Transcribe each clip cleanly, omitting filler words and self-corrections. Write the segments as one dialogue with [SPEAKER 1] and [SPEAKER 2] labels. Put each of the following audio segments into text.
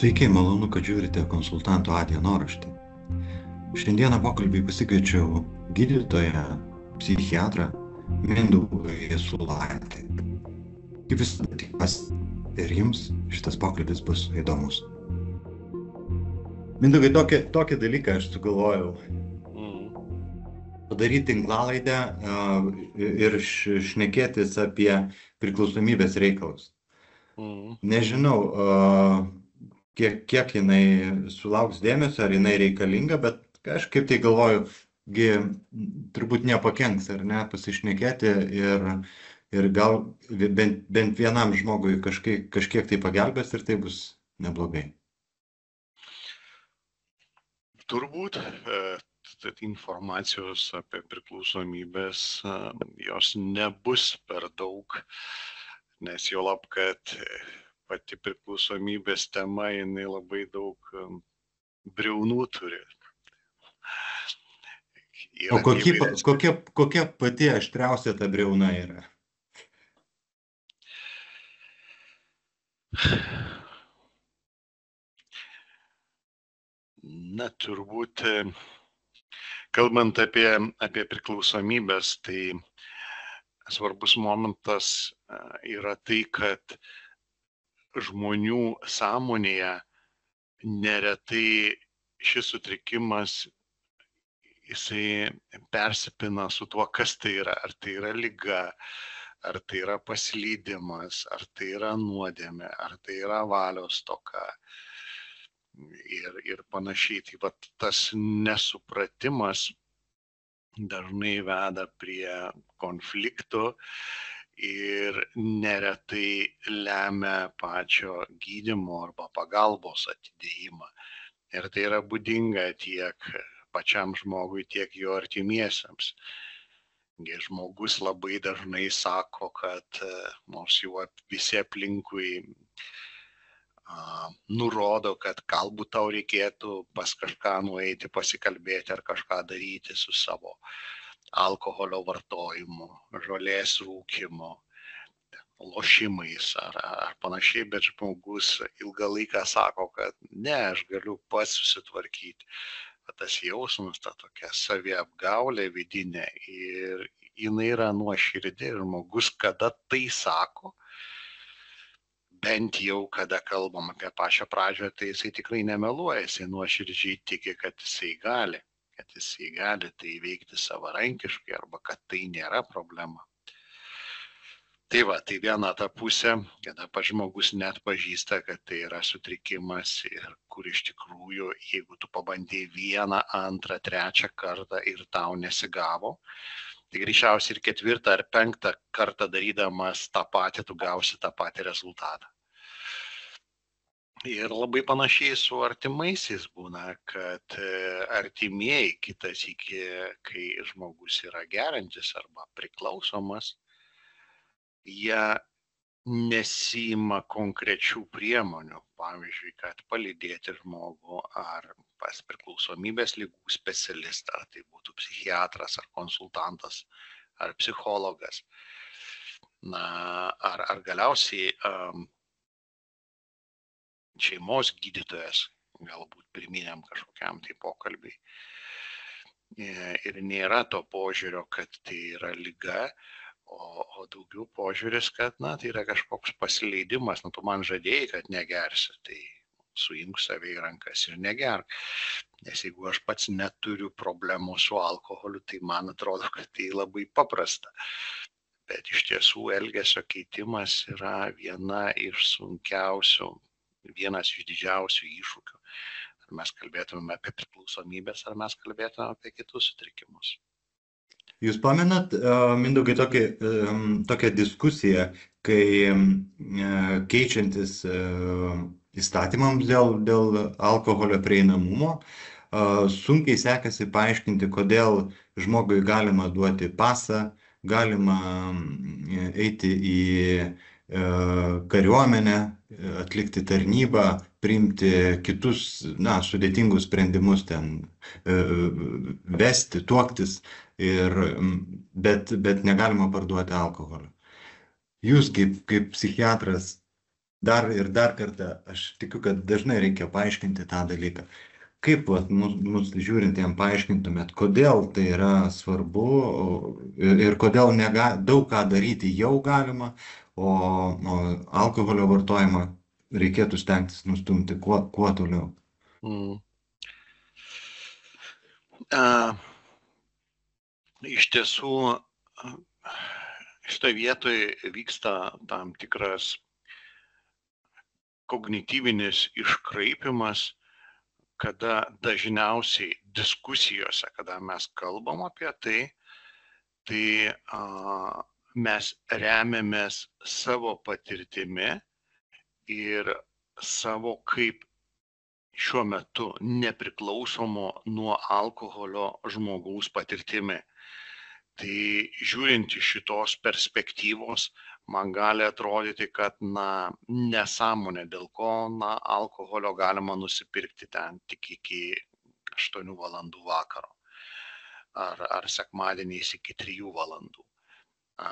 [SPEAKER 1] Sveiki, malonu, kad žiūrite konsultanto A dienoraštį. Šiandieną pokalbį pasikviečiau gydytoją, psichiatrą Mindaugą Jasulaitį. Kaip visada tikiuosi, ir jums šitas pokalbis bus įdomus. Mindaugai, tokį dalyką aš sugalvojau. Padaryti tinklalaidę ir šnekėtis apie priklausomybės reikalus. Nežinau, kiek jinai sulauks dėmesio, ar jinai reikalinga, bet kažkaip tai galvoju, turbūt nepakenks, ar ne, pasišnekėti ir gal bent vienam žmogui kažkiek tai pagelbės ir tai bus neblogai.
[SPEAKER 2] Turbūt informacijos apie priklausomybės jos nebus per daug, nes juolab, kad pati priklausomybės tema, jinai labai daug briaunų turi.
[SPEAKER 1] O kokia pati aštriausia ta briauna yra?
[SPEAKER 2] Na, turbūt, kalbant apie priklausomybės, tai svarbus momentas yra tai, kad žmonių sąmonėje neretai šis sutrikimas jisai persipina su tuo, kas tai yra. Ar tai yra liga, ar tai yra paslydimas, ar tai yra nuodėmė, ar tai yra valios stoka ir panašiai. Tai vat tas nesupratimas dažnai veda prie konfliktų ir neretai lemia pačio gydymo arba pagalbos atidėjimą. Ir tai yra būdinga tiek pačiam žmogui, tiek jo artimiesiems. Žmogus labai dažnai sako, kad nors jau visi aplinkui nurodo, kad galbūt tau reikėtų pas kažką nueiti, pasikalbėti ar kažką daryti su savo alkoholio vartojimu, žolės rūkymu, lošimais ar panašiai, bet žmogus ilgą laiką sako, kad ne, aš galiu pats susitvarkyti. Tas jausmas, ta tokia saviapgaulė vidinė ir jinai yra nuoširdi ir žmogus, kada tai sako, bent jau kada kalbam apie pačią pradžią, tai jisai tikrai nemeluoja, jisai nuoširdžiai tiki, kad jisai gali tai veikti savarankiškai arba kad tai nėra problema. Tai va, tai viena ta pusė, kada pats žmogus net pažįsta, kad tai yra sutrikimas ir kur iš tikrųjų, jeigu tu pabandėjai vieną, antrą, trečią kartą ir tau nesigavo, tai greičiausiai ir ketvirtą ar penktą kartą darydamas tą patį, tu gausi tą patį rezultatą. Ir labai panašiai su artimaisiais būna, kad artimieji kitas iki, kai žmogus yra geriantis arba priklausomas, jie nesima konkrečių priemonių, pavyzdžiui, kad palydėti žmogų ar pas priklausomybės ligų specialistą, ar tai būtų psichiatras, ar konsultantas, ar psichologas. Na, ar galiausiai šeimos gydytojas, galbūt pirminiam kažkokiam tai pokalbiai. Ir nėra to požiūrio, kad tai yra liga, o daugiau požiūris, kad tai yra kažkoks pasileidimas, tu man žadėjai, kad negersi, tai suimk save į rankas ir negerk. Nes jeigu aš pats neturiu problemų su alkoholiu, tai man atrodo, kad tai labai paprasta. Bet iš tiesų elgesio keitimas yra vienas iš didžiausių iššūkių. Ar mes kalbėtume apie priklausomybės, ar mes kalbėtume apie kitus sutrikimus.
[SPEAKER 1] Jūs pamenat, Mindaugai, tokią diskusiją, kai keičiantis įstatymams dėl alkoholio prieinamumo, sunkiai sekasi paaiškinti, kodėl žmogui galima duoti pasą, galima eiti į kariuomenę, atlikti tarnybą, priimti kitus, sudėtingus sprendimus ten, vesti, tuoktis, bet negalima parduoti alkoholio. Jūs kaip psichiatras dar kartą, aš tikiu, kad dažnai reikia paaiškinti tą dalyką. Kaip vat, mus žiūrintiem paaiškintumėt, kodėl tai yra svarbu ir kodėl daug ką daryti jau galima, o alkoholio vartojimą reikėtų stengtis nustumti kuo toliau?
[SPEAKER 2] Mm. Iš tiesų, šitoje vietoje vyksta tam tikras kognityvinis iškraipimas, kada dažniausiai diskusijose, kada mes kalbam apie tai, mes remiamės savo patirtimi ir savo kaip šiuo metu nepriklausomo nuo alkoholio žmogaus patirtimi. Tai žiūrint iš šitos perspektyvos, man gali atrodyti, kad nesąmonė, dėl ko alkoholio galima nusipirkti ten tik iki 8 valandų vakaro. Ar sekmadieniais iki 3 valandų.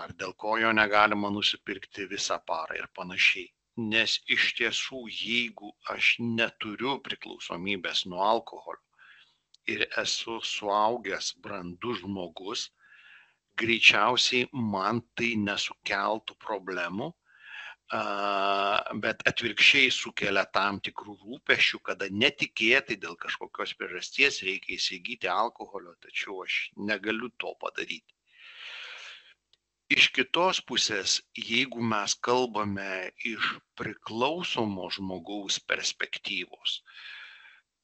[SPEAKER 2] Ar dėl ko jo negalima nusipirkti visą parą ir panašiai. Nes iš tiesų, jeigu aš neturiu priklausomybės nuo alkoholio ir esu suaugęs brandus žmogus, greičiausiai man tai nesukeltų problemų, bet atvirkščiai sukelia tam tikrų rūpesčių, kada netikėtai dėl kažkokios priežasties reikia įsigyti alkoholio, tačiau aš negaliu to padaryti. Iš kitos pusės, jeigu mes kalbame iš priklausomo žmogaus perspektyvos,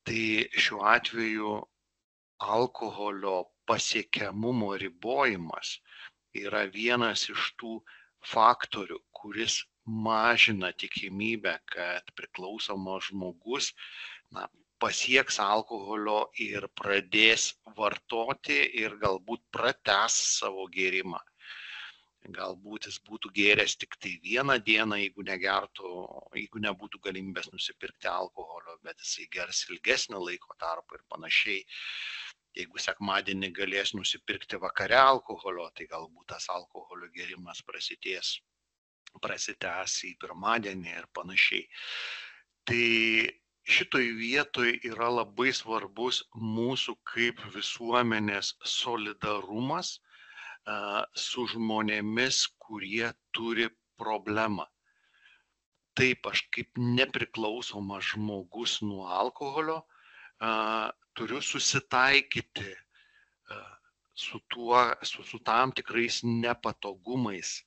[SPEAKER 2] tai šiuo atveju alkoholio pasiekiamumo ribojimas yra vienas iš tų faktorių, kuris mažina tikimybę, kad priklausomas žmogus pasieks alkoholio ir pradės vartoti ir galbūt pratęs savo gėrimą. Galbūt jis būtų gėręs tik tai vieną dieną, jeigu nebūtų galimybės nusipirkti alkoholio, bet jisai gers ilgesnį laiko tarpą ir panašiai. Jeigu sekmadienį galės nusipirkti vakare alkoholio, tai galbūt tas alkoholio gėrimas prasitęs į pirmadienį ir panašiai. Tai šitoj vietoj yra labai svarbus mūsų kaip visuomenės solidarumas su žmonėmis, kurie turi problemą. Taip, aš kaip nepriklausomas žmogus nuo alkoholio turiu susitaikyti su tam tikrais nepatogumais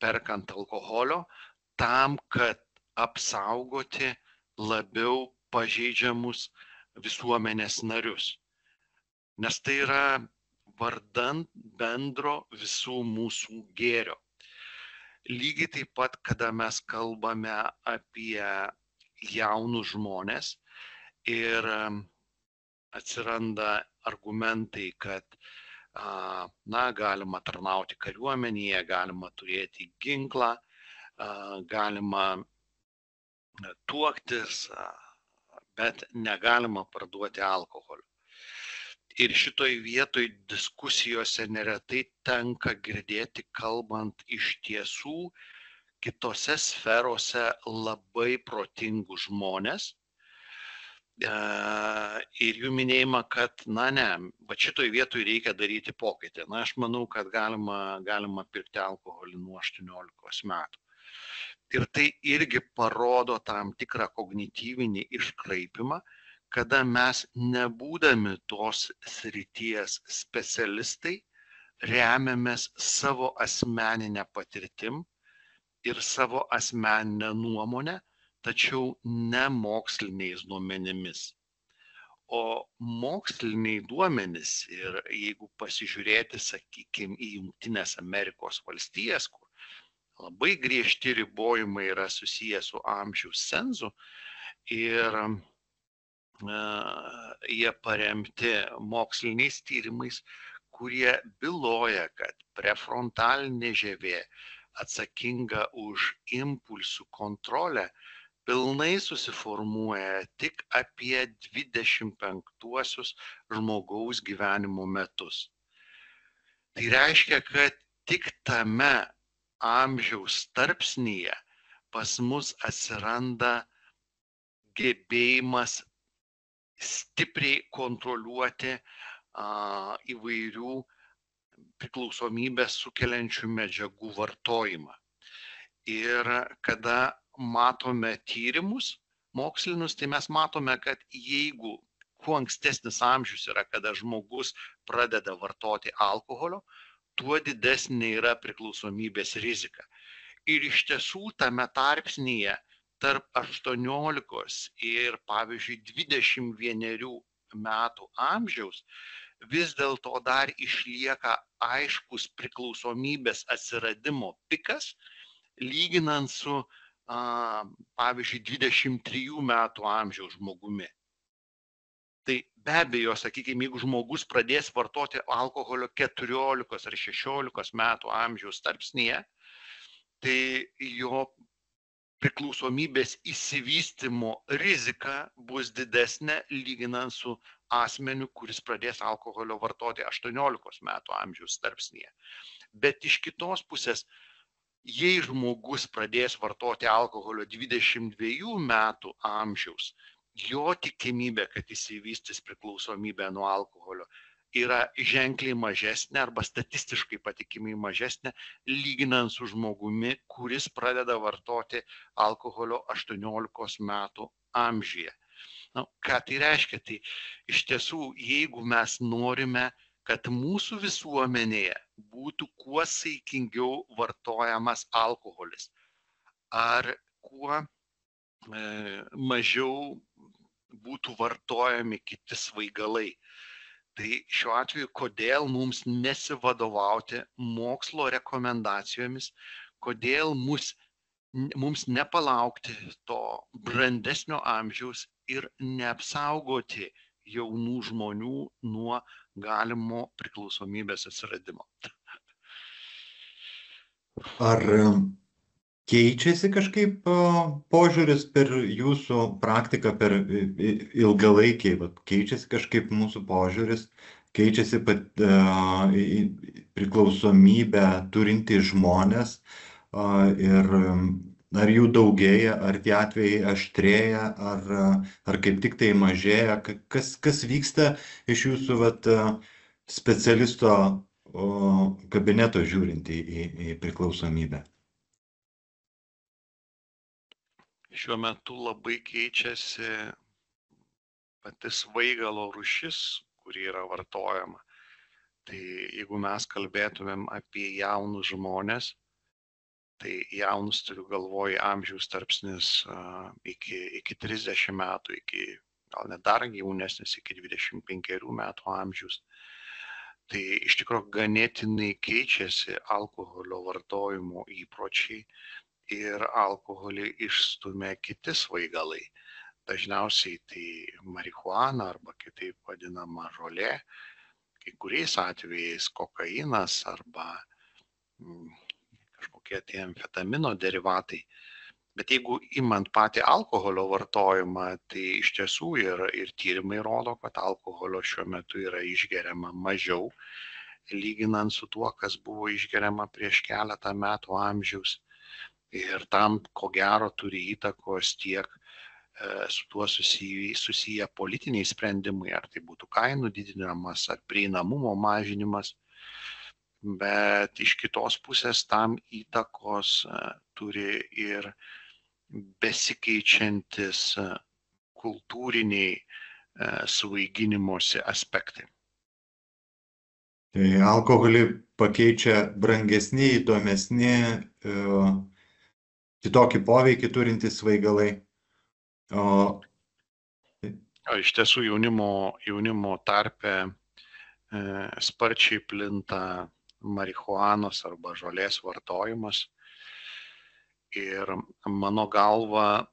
[SPEAKER 2] perkant alkoholio, tam, kad apsaugoti labiau pažeidžiamus visuomenės narius. Nes tai yra vardan bendro visų mūsų gėrio. Lygiai taip pat, kada mes kalbame apie jaunus žmonės ir atsiranda argumentai, kad galima tarnauti kariuomenėje, galima turėti ginklą, galima tuoktis, bet negalima parduoti alkoholio. Ir šitoj vietoj diskusijose neretai tenka girdėti, kalbant iš tiesų kitose sferose labai protingų žmonės. Ir jų minėjimą, kad bet šitoj vietoj reikia daryti pokytį. Aš manau, kad galima pirkti alkoholį nuo 18 metų. Ir tai irgi parodo tam tikrą kognityvinį iškraipimą, kada mes nebūdami tos srities specialistai remiamės savo asmeninę patirtim ir savo asmeninę nuomonę, tačiau ne moksliniais duomenimis. O moksliniai duomenys, ir jeigu pasižiūrėti, sakykime, į Jungtines Amerikos valstijas, kur labai griežti ribojimai yra susiję su amžiaus cenzu ir jie paremti moksliniais tyrimais, kurie byloja, kad prefrontalinė žievė atsakinga už impulsų kontrolę pilnai susiformuoja tik apie 25 žmogaus gyvenimo metus. Tai reiškia, kad tik tame amžiaus tarpsnyje pas mus atsiranda gebėjimas stipriai kontroliuoti įvairių priklausomybės sukeliančių medžiagų vartojimą. Ir kada matome tyrimus mokslinius, tai mes matome, kad jeigu kuo ankstesnis amžius yra, kada žmogus pradeda vartoti alkoholio, tuo didesnė yra priklausomybės rizika. Ir iš tiesų tame tarpsnyje tarp 18 ir, pavyzdžiui, 21 metų amžiaus vis dėlto dar išlieka aiškus priklausomybės atsiradimo pikas, lyginant su, pavyzdžiui, 23 metų amžiaus žmogumi. Tai be abejo, sakykime, jeigu žmogus pradės vartoti alkoholio 14 ar 16 metų amžiaus tarpsnyje, tai jo priklausomybės išsivystymo rizika bus didesnė lyginant su asmeniu, kuris pradės alkoholio vartoti 18 metų amžiaus tarpsnyje. Bet iš kitos pusės, jei žmogus pradės vartoti alkoholio 22 metų amžiaus, jo tikimybė, kad išsivystys priklausomybė nuo alkoholio, yra ženkliai mažesnė arba statistiškai patikimai mažesnė, lyginant su žmogumi, kuris pradeda vartoti alkoholio 18 metų amžiuje. Ką tai reiškia? Tai iš tiesų, jeigu mes norime, kad mūsų visuomenėje būtų kuo saikingiau vartojamas alkoholis, ar kuo mažiau būtų vartojami kiti svaigalai, tai šiuo atveju, kodėl mums nesivadovauti mokslo rekomendacijomis, kodėl mums nepalaukti to brandesnio amžiaus ir neapsaugoti jaunų žmonių nuo galimo priklausomybės atsiradimo.
[SPEAKER 1] Ar keičiasi kažkaip požiūris per jūsų praktiką, per ilgalaikį, keičiasi kažkaip mūsų požiūris, keičiasi priklausomybę turinti žmonės ir ar jų daugėja, ar tie atvejai aštrėja, ar kaip tik tai mažėja, kas vyksta iš jūsų specialisto kabineto žiūrint į priklausomybę?
[SPEAKER 2] Šiuo metu labai keičiasi pati svaigalo rūšis, kuri yra vartojama. Tai jeigu mes kalbėtumėm apie jaunus žmonės, tai jaunus turiu galvoj amžiaus tarpsnis iki 30 metų, gal net dar jaunesnis, iki 25 metų amžiaus. Tai iš tikrųjų ganėtinai keičiasi alkoholio vartojimo įpročiai ir alkoholį išstumia kiti svaigalai. Dažniausiai tai marihuana arba kitaip vadinama žolė, kai kuriais atvejais kokainas arba kažkokie tie amfetamino derivatai. Bet jeigu imant patį alkoholio vartojimą, tai iš tiesų ir tyrimai rodo, kad alkoholio šiuo metu yra išgeriama mažiau, lyginant su tuo, kas buvo išgeriama prieš keletą metų amžiaus. Ir tam, ko gero, turi įtakos tiek su tuo susiję politiniai sprendimai, ar tai būtų kainų didinimas, ar prieinamumo mažinimas. Bet iš kitos pusės tam įtakos turi ir besikeičiantis kultūriniai svaiginimosi aspektai.
[SPEAKER 1] Tai alkoholį pakeičia brangesni, įdomesni, kitokį poveikį turintys svaigalai.
[SPEAKER 2] Iš tiesų jaunimo tarpe sparčiai plinta marihuanos arba žolės vartojimas. Ir mano galva,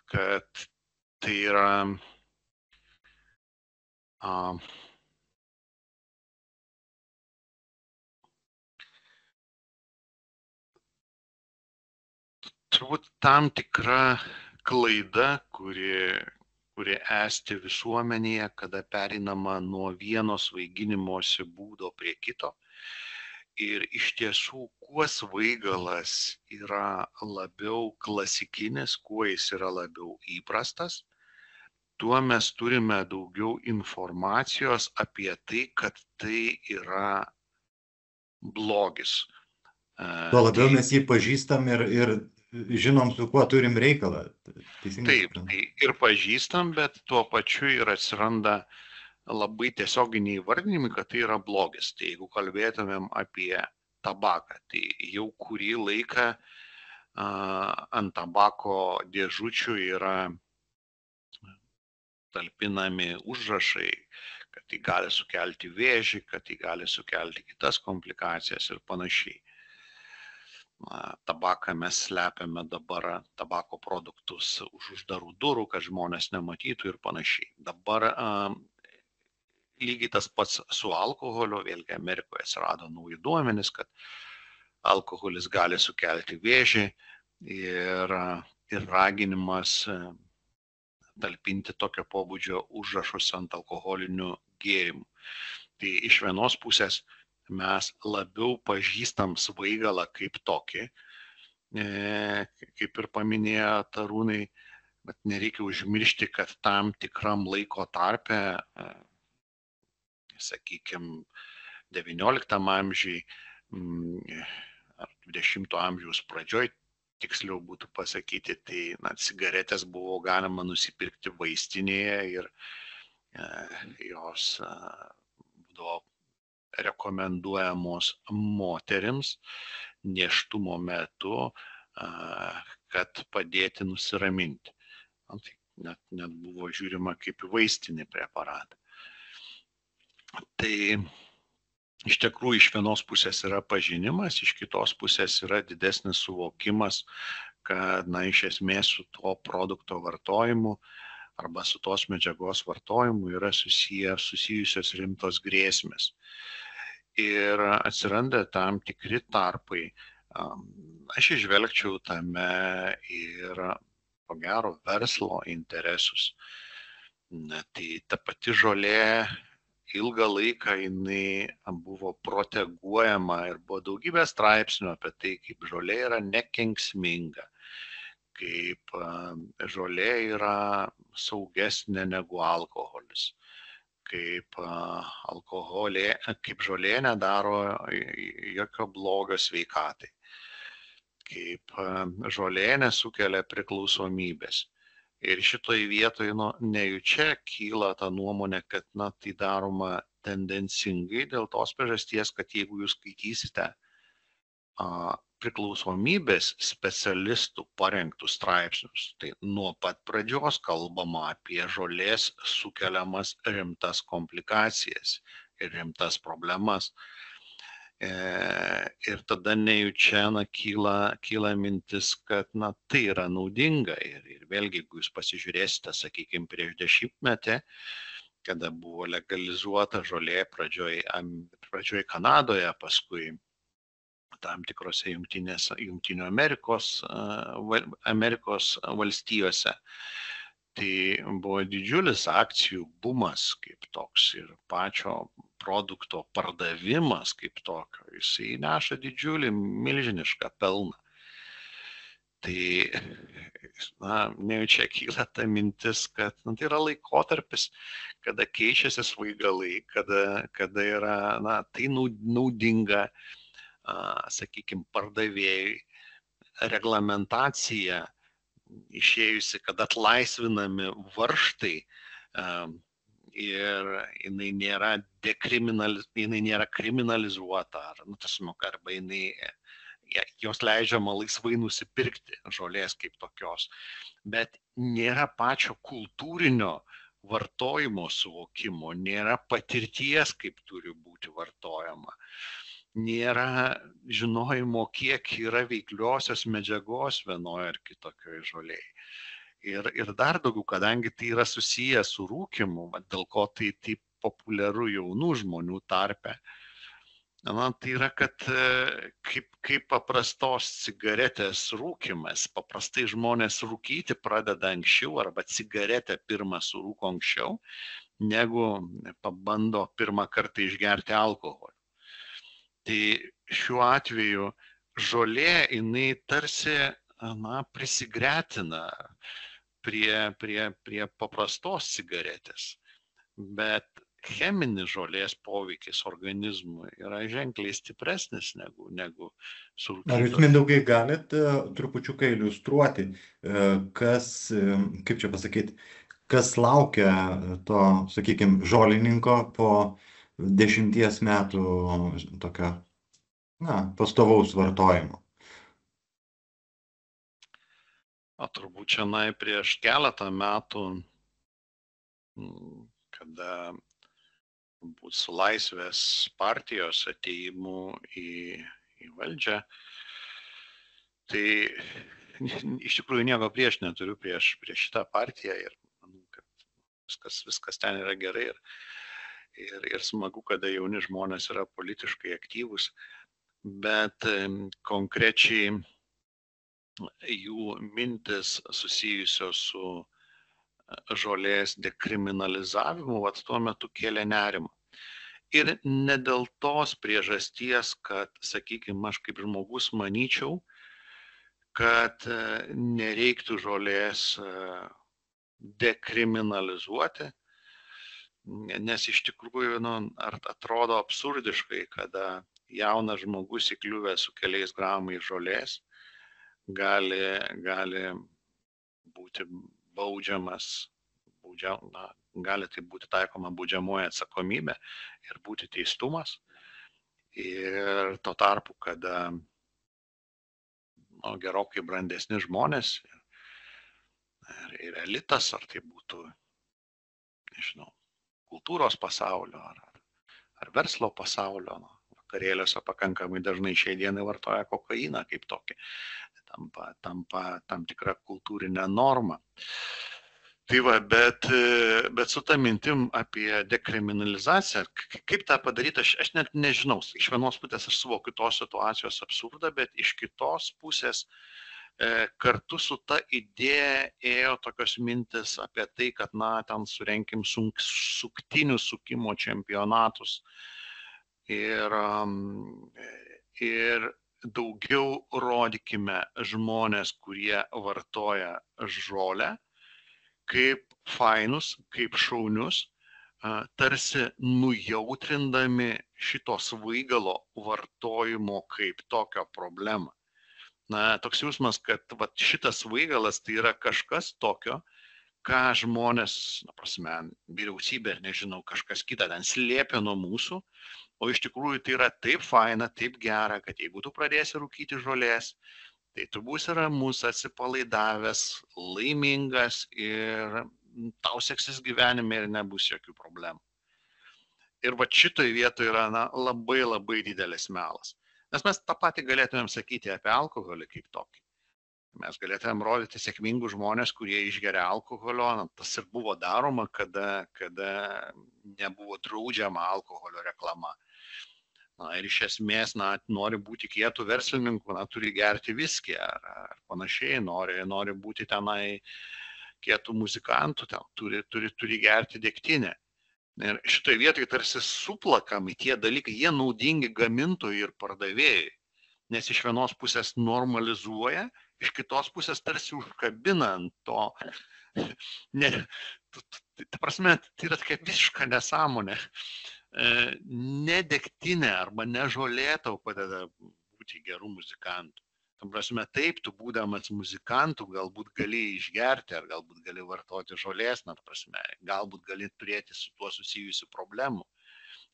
[SPEAKER 2] kad tai yra turbūt tam tikra klaida, kuri esti visuomenėje, kada pereinama nuo vieno svaiginimosi būdo prie kito. Ir iš tiesų, kuo svaigalas yra labiau klasikinis, kuo jis yra labiau įprastas, tuo mes turime daugiau informacijos apie tai, kad tai yra blogis.
[SPEAKER 1] Tuo labiau
[SPEAKER 2] Tai
[SPEAKER 1] mes jį pažįstam ir žinom, su kuo turim reikalą. Teisingai
[SPEAKER 2] taip,
[SPEAKER 1] suprantu.
[SPEAKER 2] tai ir pažįstam, bet tuo pačiu ir atsiranda labai tiesioginiai įvardinimai, kad tai yra blogis. Tai jeigu kalbėtumėm apie tabaką, tai jau kurį laiką ant tabako dėžučių yra talpinami užrašai, kad tai gali sukelti vėžį, kad tai gali sukelti kitas komplikacijas ir panašiai. Tabaką mes slepiame dabar, tabako produktus už uždarų durų, kad žmonės nematytų ir panašiai. Dabar lygiai tas pats su alkoholiu, vėlgi Amerikoje atsirado nauji duomenys, kad alkoholis gali sukelti vėžį ir raginimas talpinti tokio pobūdžio užrašus ant alkoholinių gėrimų. Tai iš vienos pusės mes labiau pažįstam svaigalą kaip tokį, kaip ir paminėjo Arūnai, bet nereikia užmiršti, kad tam tikram laiko tarpe, sakykime, 19 amžiui ar 20 amžiaus pradžioj, tiksliau būtų pasakyti, tai cigaretės buvo galima nusipirkti vaistinėje ir jos būdavo rekomenduojamos moterims nėštumo metu, kad padėti nusiraminti. Tai net buvo žiūrima kaip vaistinį preparatą. Tai iš tikrųjų iš vienos pusės yra pažinimas, iš kitos pusės yra didesnis suvokimas, kad iš esmės su to produkto vartojimu arba su tos medžiagos vartojimu yra susijusios rimtos grėsmės. Ir atsiranda tam tikri tarpai. Aš išvelgčiau tame ir, ko gero, verslo interesus. Tai ta pati žolė ilgą laiką jinai buvo proteguojama ir buvo daugybė straipsnių apie tai, kaip žolė yra nekenksminga, kaip žolė yra saugesnė negu alkoholis, kaip žolė nedaro jokio blogio sveikatai, kaip žolė nesukelia priklausomybės. Ir šitoj vietoje nejučia kyla ta nuomonė, kad tai daroma tendencingai dėl tos priežasties, kad jeigu jūs skaitysite priklausomybės specialistų parengtus straipsnius, tai nuo pat pradžios kalbama apie žolės sukeliamas rimtas komplikacijas ir rimtas problemas. Ir tada nejučia kyla mintis, kad tai yra naudinga. Ir vėlgi, jeigu jūs pasižiūrėsite, sakykime, prieš 10 metį, kada buvo legalizuota žolė pradžioj Kanadoje, paskui tam tikrose Jungtinių Amerikos valstijose, tai buvo didžiulis akcijų bumas kaip toks ir pačio produkto pardavimas kaip tokio, jisai neša didžiulį milžinišką pelną. Tai nejučia kyla ta mintis, kad tai yra laikotarpis, kada keičiasi svaigalai, kada yra tai naudinga, sakykime, pardavėjai, reglamentacija išėjusi, kad atlaisvinami varžtai ir jinai nėra kriminalizuota, arba jos leidžiama laisvai nusipirkti žolės kaip tokios, bet nėra pačio kultūrinio vartojimo suvokimo, nėra patirties, kaip turi būti vartojama, nėra žinojimo, kiek yra veikliosios medžiagos vienoje ar kitokioje žolėje. Ir dar daugiau, kadangi tai yra susiję su rūkymu, dėl ko tai taip populiaru jaunų žmonių tarpe, tai yra, kad kaip paprastos cigaretės rūkymas, paprastai žmonės rūkyti pradeda anksčiau arba cigaretę pirmą surūko anksčiau, negu pabando pirmą kartą išgerti alkoholį. Tai šiuo atveju žolė, jinai tarsi, prisigretina prie paprastos cigaretės, bet cheminis žolės poveikis organizmui yra ženkliai stipresnis negu
[SPEAKER 1] Ar jūs,
[SPEAKER 2] surūkytos.
[SPEAKER 1] Mindaugai, galit trupučiuką iliustruoti, kas, kaip čia pasakyti, kas laukia to, sakykime, žolininko po 10 metų tokio, pastovaus vartojimo?
[SPEAKER 2] Turbūt čia prieš keletą metų, kada būt su Laisvės partijos atėjimu į valdžią, tai iš tikrųjų nieko prieš neturiu prieš šitą partiją ir manau, kad viskas ten yra gerai ir smagu, kada jauni žmonės yra politiškai aktyvūs, bet konkrečiai jų mintis susijusios su žolės dekriminalizavimu, tuo metu kėlė nerimą. Ir ne dėl tos priežasties, kad, sakykime, aš kaip žmogus manyčiau, kad nereiktų žolės dekriminalizuoti, nes iš tikrųjų atrodo absurdiškai, kada jaunas žmogus įkliuvęs su keliais gramais žolės gali būti baudžiamas, gali tai būti taikoma baudžiamoji atsakomybė ir būti teistumas. Ir tuo tarpu, kada gerokai brandesni žmonės ir elitas, ar tai būtų, nežinau, kultūros pasaulio ar verslo pasaulio, vakarėliuose pakankamai dažnai šiai dienai vartoja kokainą kaip tokį. Tampa tam tikra kultūrinė norma. Tai va, bet su ta mintim apie dekriminalizaciją, kaip tą padaryti, aš net nežinau. Iš vienos pusės aš suvokiu tos situacijos absurdą, bet iš kitos pusės kartu su ta idėja ėjo tokios mintis apie tai, kad ten surenkim suktinių sukimo čempionatus ir daugiau rodykime žmonės, kurie vartoja žolę, kaip fainus, kaip šaunius, tarsi nujautrindami šito svaigalo vartojimo kaip tokio problemą. Toks jausmas, kad šitas svaigalas tai yra kažkas tokio, ką žmonės, vyriausybė, nežinau, kažkas kita ten slėpia nuo mūsų, o iš tikrųjų tai yra taip faina, taip gera, kad jeigu tu pradėsi rūkyti žolės, tai tu būsi ramus, atsipalaidavęs, laimingas ir tau seksis gyvenime ir nebus jokių problemų. Ir šitoj vietoje yra labai labai didelis melas. Nes mes tą patį galėtumėm sakyti apie alkoholį kaip tokį. Mes galėtumėm rodyti sėkmingus žmonės, kurie išgeria alkoholio. Tas ir buvo daroma, kada nebuvo draudžiama alkoholio reklama. Ir iš esmės, nori būti kietų verslininkų, turi gerti viskį ar panašiai, nori būti tenai kietų muzikantų, turi gerti degtinę. Ir šitoje vietoje tarsi suplakami tie dalykai, jie naudingi gamintojai ir pardavėjai, nes iš vienos pusės normalizuoja, iš kitos pusės tarsi užkabina ant to. Ta prasme, tai yra tokia visiška nesąmonė. Ne degtinė arba ne žolė tau padeda būti gerų muzikantų. Ta prasme, taip, tu būdamas muzikantų galbūt gali išgerti ar galbūt gali vartoti žolės, ta prasme, galbūt gali turėti su tuo susijusių problemų.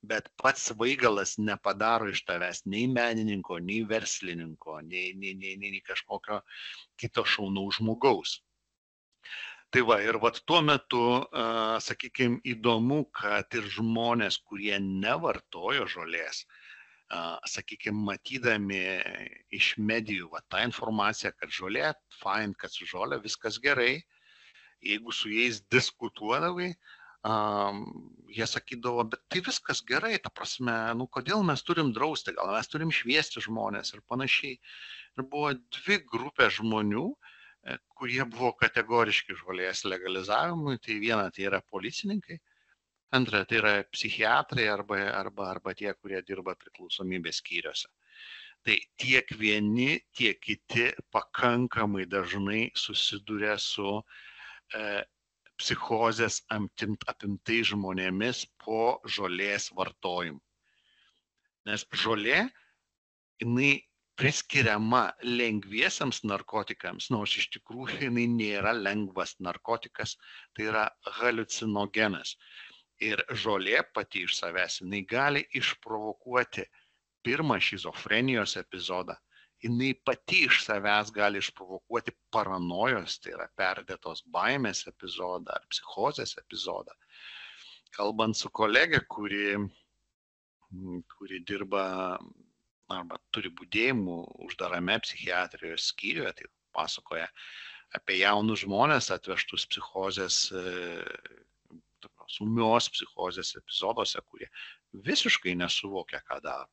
[SPEAKER 2] Bet pats svaigalas nepadaro iš tavęs nei menininko, nei verslininko, nei kažkokio kito šaunaus žmogaus. Tai va, ir tuo metu, sakykime, įdomu, kad ir žmonės, kurie nevartojo žolės, sakykime, matydami iš medijų tą informaciją, kad žolė, fain, kad su žolė viskas gerai, jeigu su jais diskutuodavai, jie sakydavo, bet tai viskas gerai, ta prasme, kodėl mes turim drausti, gal mes turim šviesti žmonės ir panašiai. Ir buvo dvi grupės žmonių, kurie buvo kategoriški žolės legalizavimui. Tai viena tai yra policininkai, Antra, tai yra psichiatrai arba tie, kurie dirba priklausomybės skyriuose. Tai tiek vieni, tiek kiti pakankamai dažnai susiduria su psichozės apimtais žmonėmis po žolės vartojimu. Nes žolė, jinai priskiriama lengviesiams narkotikams, nors iš tikrųjų jinai nėra lengvas narkotikas, tai yra haliucinogenas. Ir žolė pati iš savęs, jinai gali išprovokuoti pirmą šizofrenijos epizodą. Jinai pati iš savęs gali išprovokuoti paranojos, tai yra perdėtos baimės epizodą ar psichozės epizodą. Kalbant su kolegė, kuri dirba arba turi budėjimų uždarame psichiatrijos skyriuje, tai pasakoja apie jaunus žmonės atvežtus psichozės, ūmios psichozės epizoduose, kurie visiškai nesuvokia, ką daro.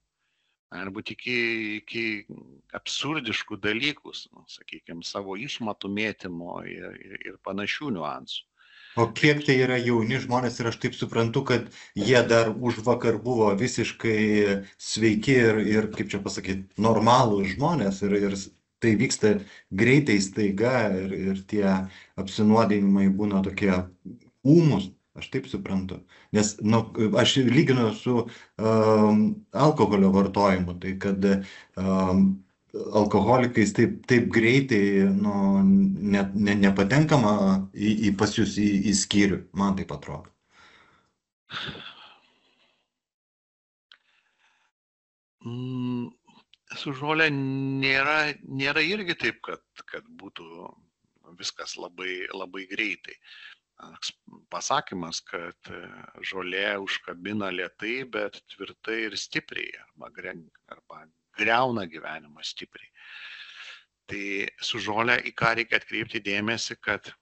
[SPEAKER 2] Arba iki absurdiškų dalykų, sakykime, savo išmatų mėtymo ir panašių niuansų.
[SPEAKER 1] O kiek tai yra jauni žmonės ir aš taip suprantu, kad jie dar už vakar buvo visiškai sveiki ir kaip čia pasakyti, normalūs žmonės ir tai vyksta greitai, staiga ir tie apsinuodinimai būna tokie ūmus, aš taip suprantu. Nes aš lyginu su alkoholio vartojimu, tai kad alkoholikais taip greitai nepatenkama pas jūs į skyrių, man taip atrodo.
[SPEAKER 2] Su žolė nėra irgi taip, kad būtų viskas labai greitai. Pasakymas, kad žolė užkabina lėtai, bet tvirtai ir stipriai, arba griauna gyvenimą stipriai. Tai su žolė į ką reikia atkreipti dėmesį, kad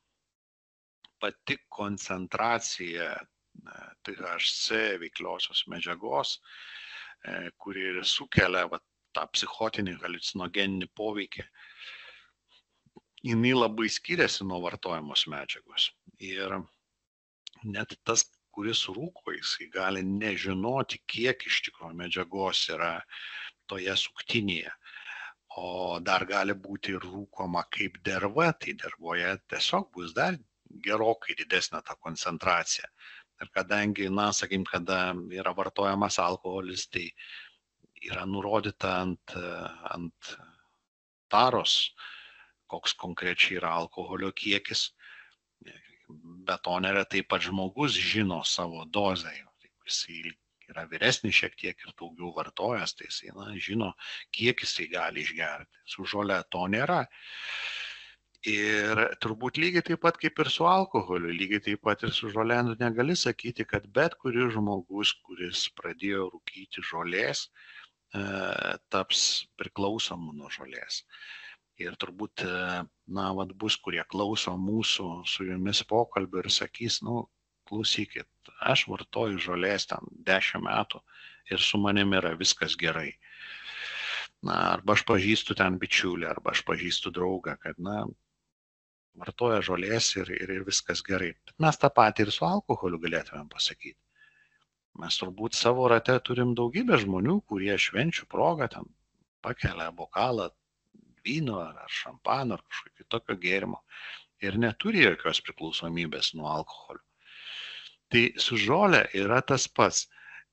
[SPEAKER 2] pati koncentracija THC veikliosios medžiagos, kuri ir sukelia tą psichotinį haliucinogeninį poveikį, jinai labai skiriasi nuo vartojamos medžiagos. Ir net tas, kuris rūko, jisai gali nežinoti, kiek iš tikrųjų medžiagos yra toje suktinėje. O dar gali būti ir rūkoma kaip derva, tai dervoje tiesiog bus dar gerokai didesnė ta koncentracija. Ir kadangi, kada yra vartojamas alkoholis, tai yra nurodyta ant taros, koks konkrečiai yra alkoholio kiekis. Be to neretai pats žmogus žino savo dozę. Jisai yra vyresnis šiek tiek ir daugiau vartojas, tai jisai žino, kiek jisai gali išgerti. Su žole to nėra. Ir turbūt lygiai taip pat kaip ir su alkoholiu, lygiai taip pat ir su žole negali sakyti, kad bet kuris žmogus, kuris pradėjo rūkyti žolės, taps priklausomu nuo žolės. Ir turbūt, bus, kurie klauso mūsų su jumis pokalbio ir sakys, klausykit, aš vartoju žolės ten 10 metų ir su manimi yra viskas gerai. Arba aš pažįstu ten bičiulį, arba aš pažįstu draugą, kad, vartoja žolės ir viskas gerai. Bet mes tą patį ir su alkoholiu galėtumėm pasakyti. Mes turbūt savo rate turim daugybę žmonių, kurie švenčių progą ten pakelia bokalą vyno ar šampano ar kažkokio kitokio gėrimo ir neturi jokios priklausomybės nuo alkoholio. Tai su žolė yra tas pats.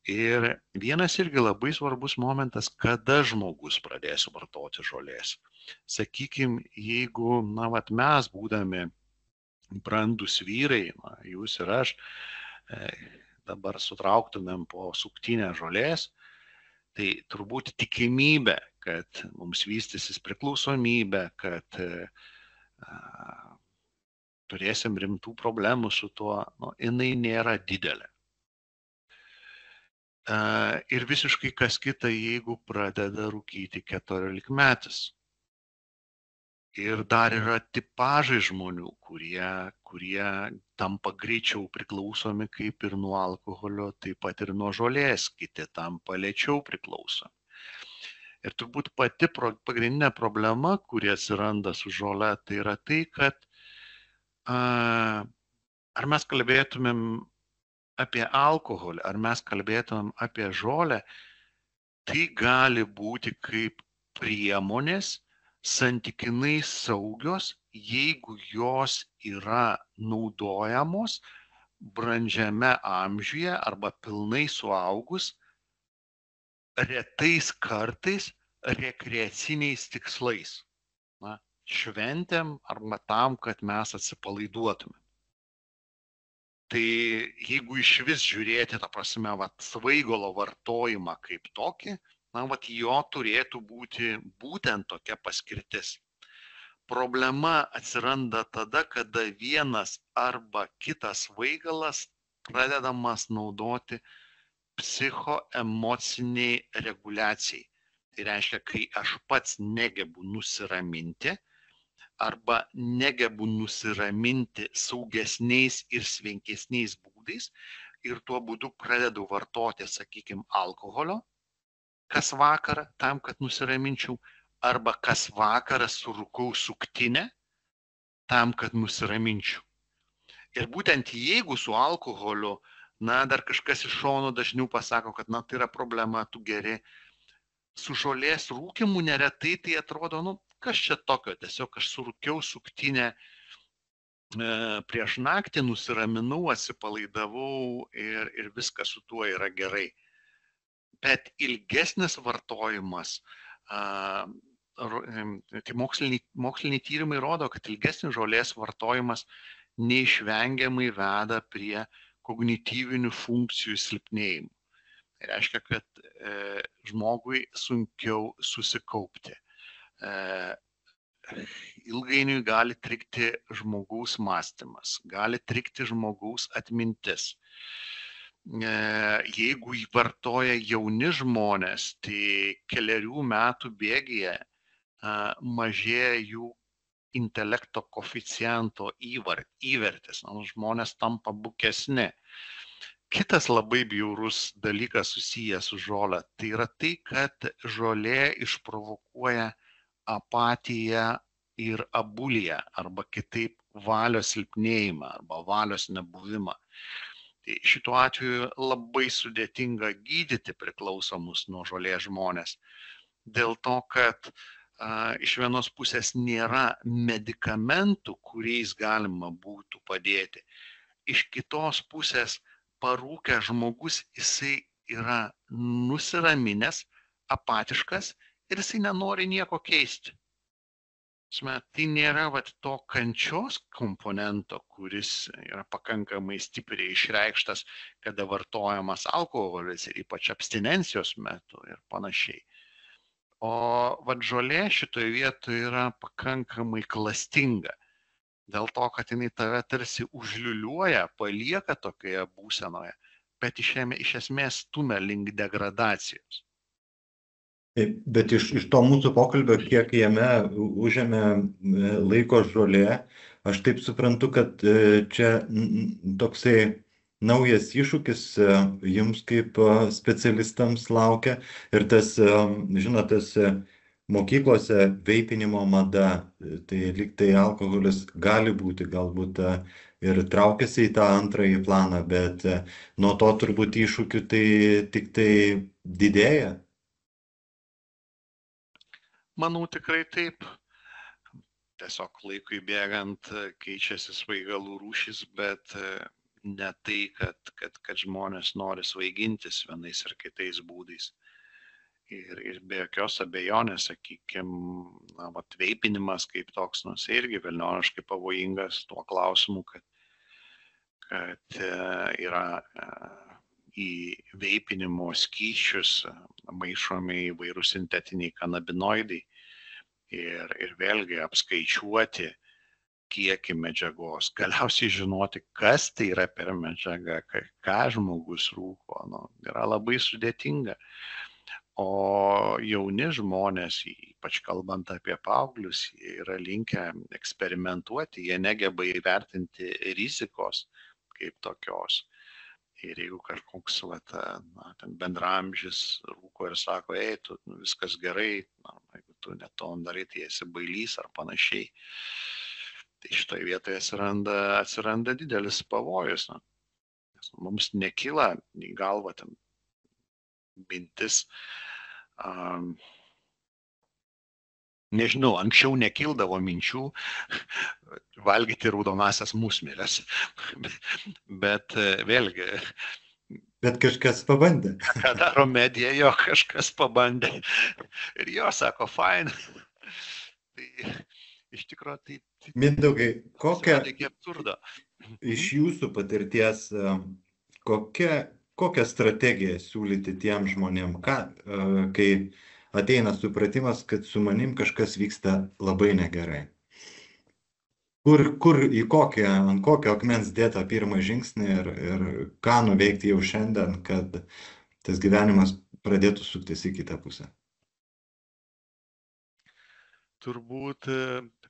[SPEAKER 2] Ir vienas irgi labai svarbus momentas, kada žmogus pradės vartoti žolės. Sakykime, jeigu mes būdami brandus vyrai, jūs ir aš, dabar sutrauktumėm po suktinę žolės, tai turbūt tikimybė, kad mums vystysis priklausomybė, kad turėsim rimtų problemų su tuo, jinai nėra didelė. Ir visiškai kas kita, jeigu pradeda rūkyti 14-metis. Ir dar yra tipažai žmonių, kurie tampa greičiau priklausomi kaip ir nuo alkoholio, taip pat ir nuo žolės, kiti tampa lėčiau priklausomi. Ir turbūt pati pagrindinė problema, kuri atsiranda su žole, tai yra tai, kad ar mes kalbėtumėm apie alkoholį, ar mes kalbėtumėm apie žolę, tai gali būti kaip priemonės santykinai saugios, jeigu jos yra naudojamos brandžiame amžiuje arba pilnai suaugus, retais kartais rekreaciniais tikslais. Na, šventėm arba tam, kad mes atsipalaiduotume. Tai jeigu iš vis žiūrėti, ta prasme, svaigalo vartojimą kaip tokį, jo turėtų būti būtent tokia paskirtis. Problema atsiranda tada, kada vienas arba kitas svaigalas pradedamas naudoti psichoemociniai reguliacijai. Tai reiškia, kai aš pats negebu nusiraminti arba negebu nusiraminti saugesniais ir sveikesniais būdais ir tuo būdu pradedu vartoti, sakykime, alkoholio kas vakarą tam, kad nusiraminčiau, arba kas vakarą surūkau suktinę tam, kad nusiraminčiau. Ir būtent jeigu su alkoholiu, dar kažkas iš šono dažniau pasako, kad tai yra problema, tu geri, su žolės rūkimu neretai tai atrodo, kas čia tokio, tiesiog aš surūkiau suktinę prieš naktį, nusiraminau, atsipalaidavau ir viskas su tuo yra gerai. Bet ilgesnis vartojimas, tai moksliniai tyrimai rodo, kad ilgesnis žolės vartojimas neišvengiamai veda prie kognityvinių funkcijų silpnėjimų. Tai reiškia, kad žmogui sunkiau susikaupti. Ilgainiui gali trikti žmogaus mąstymas, gali trikti žmogaus atmintis. Jeigu vartoja jauni žmonės, tai keliarių metų bėgyje mažėja jų intelekto koeficiento įvertis, žmonės tampa bukesni. Kitas labai bjaurus dalykas susijęs su žole, tai yra tai, kad žolė išprovokuoja apatiją ir abuliją, arba kitaip valios silpnėjimą, arba valios nebuvimą. Tai šituo atveju labai sudėtinga gydyti priklausomus nuo žolės žmonės, dėl to, kad iš vienos pusės nėra medikamentų, kuriais galima būtų padėti. Iš kitos pusės parūkęs žmogus, jisai yra nusiraminęs, apatiškas ir jisai nenori nieko keisti. Tai nėra to kančios komponento, kuris yra pakankamai stipriai išreikštas, kada vartojamas alkoholis ir ypač abstinencijos metu ir panašiai. O žolė šitoje vietoje yra pakankamai klastinga, dėl to, kad jinai tave tarsi užliuliuoja, palieka tokioje būsenoje, bet iš esmės stumia link degradacijos.
[SPEAKER 1] Bet iš to mūsų pokalbio, kiek jame užėmė laiko žolė, aš taip suprantu, kad čia toksai naujas iššūkis jums kaip specialistams laukia ir tas, žinotas, mokyklose veipinimo mada, tai lyg tai alkoholis gali būti galbūt ir traukiasi į tą antrąjį planą, bet nuo to turbūt iššūkių tai tik tai didėja.
[SPEAKER 2] Manau, tikrai taip. Tiesiog laikui bėgant keičiasi svaigalų rūšis, bet ne tai, kad žmonės nori svaigintis vienais ar kitais būdais. Ir be jokios abejonės, sakykime, veipinimas kaip toks, irgi velnioniškai pavojingas tuo klausimu, kad yra į veipinimo skysčius maišomi įvairūs sintetiniai kanabinoidai ir vėlgi apskaičiuoti kiekį medžiagos, galiausiai žinoti, kas tai yra per medžiaga, ką žmogus rūko, yra labai sudėtinga. O jauni žmonės, ypač kalbant apie paauglius, jie yra linkę eksperimentuoti, jie negeba įvertinti rizikos kaip tokios. Ir jeigu kažkoks bendramžis rūko ir sako, tu viskas gerai, jeigu tu net to darai, tai esi bailys ar panašiai, tai šitoje vietoje atsiranda didelis pavojus. Mums nekyla į galvą ten mintis, nežinau, anksčiau nekildavo minčių valgyti raudonasias musmirės, bet vėlgi,
[SPEAKER 1] Bet kažkas pabandė.
[SPEAKER 2] ką daro medija, jo kažkas pabandė ir jo sako, fine. Tai iš tikrųjų, tai
[SPEAKER 1] Mindaugai, kokią
[SPEAKER 2] reikia absurdo.
[SPEAKER 1] iš jūsų patirties, kokią strategiją siūlyti tiem žmonėm, kai ateina supratimas, kad su manim kažkas vyksta labai negerai? Ant kokio akmens dėta pirmą žingsnį ir ką nuveikti jau šiandien, kad tas gyvenimas pradėtų suktis į kitą pusę?
[SPEAKER 2] Turbūt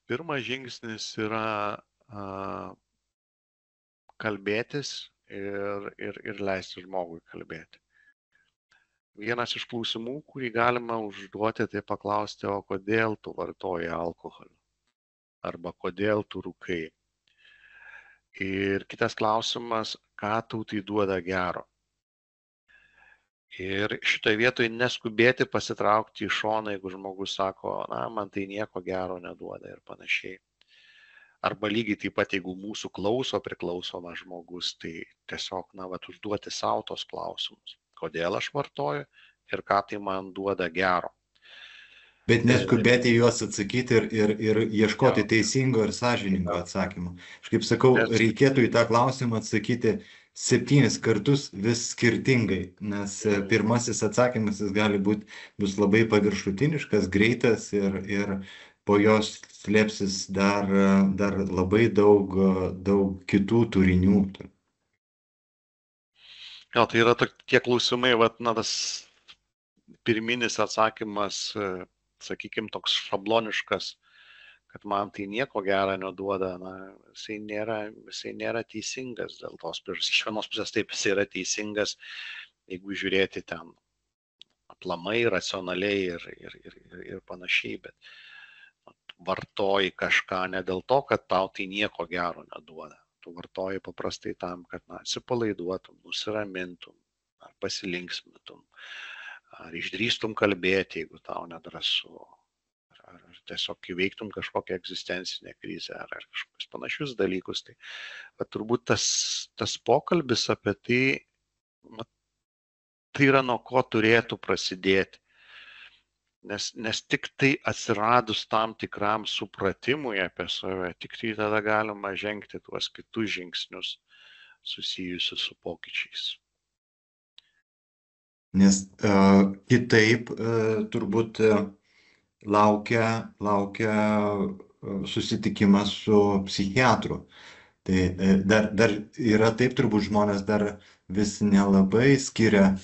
[SPEAKER 2] pirmas žingsnis yra kalbėtis ir leisti žmogui kalbėti. Vienas iš klausimų, kurį galima užduoti, tai paklausti, o kodėl tu vartoji alkoholį? Arba kodėl tu rūkai. Ir kitas klausimas, ką tau tai duoda gero. Ir šitoje vietoje neskubėti pasitraukti į šoną, jeigu žmogus sako, na, man tai nieko gero neduoda ir panašiai. Arba lygiai taip pat, jeigu mūsų klauso priklausomas žmogus, tai tiesiog, na, užduoti savo tos klausimus. Kodėl aš vartoju ir ką tai man duoda gero.
[SPEAKER 1] Bet neskubėti juos atsakyti ir ieškoti teisingo ir sąžiningo atsakymo. Aš kaip sakau, reikėtų į tą klausimą atsakyti 7 kartus vis skirtingai, nes pirmasis atsakymas jis gali bus labai paviršutiniškas, greitas ir po jos slėpsis dar labai daug kitų turinių.
[SPEAKER 2] Jo, tai yra tie klausimai, tas pirminis atsakymas, sakykime, toks šabloniškas, kad man tai nieko gero neduoda, jisai nėra teisingas dėl tos priežasties. Iš vienos pusės taip jisai yra teisingas, jeigu žiūrėti ten aplamai, racionaliai ir panašiai, bet vartoji kažką ne dėl to, kad tau tai nieko gero neduoda. Tu vartoji paprastai tam, kad atsipalaiduotum, nusiramintum, ar pasilinksmintum, ar išdrįstum kalbėti, jeigu tau nedrąsu, ar tiesiog įveiktum kažkokią egzistencinę krizę, ar kažkokius panašius dalykus. Tai turbūt tas pokalbis apie tai yra nuo ko turėtų prasidėti. Nes tik tai atsiradus tam tikram supratimui apie save, tik tai tada galima žengti tuos kitus žingsnius susijusius su pokyčiais.
[SPEAKER 1] Nes kitaip turbūt laukia susitikimas su psichiatru. Tai dar yra taip, turbūt žmonės dar vis nelabai skiria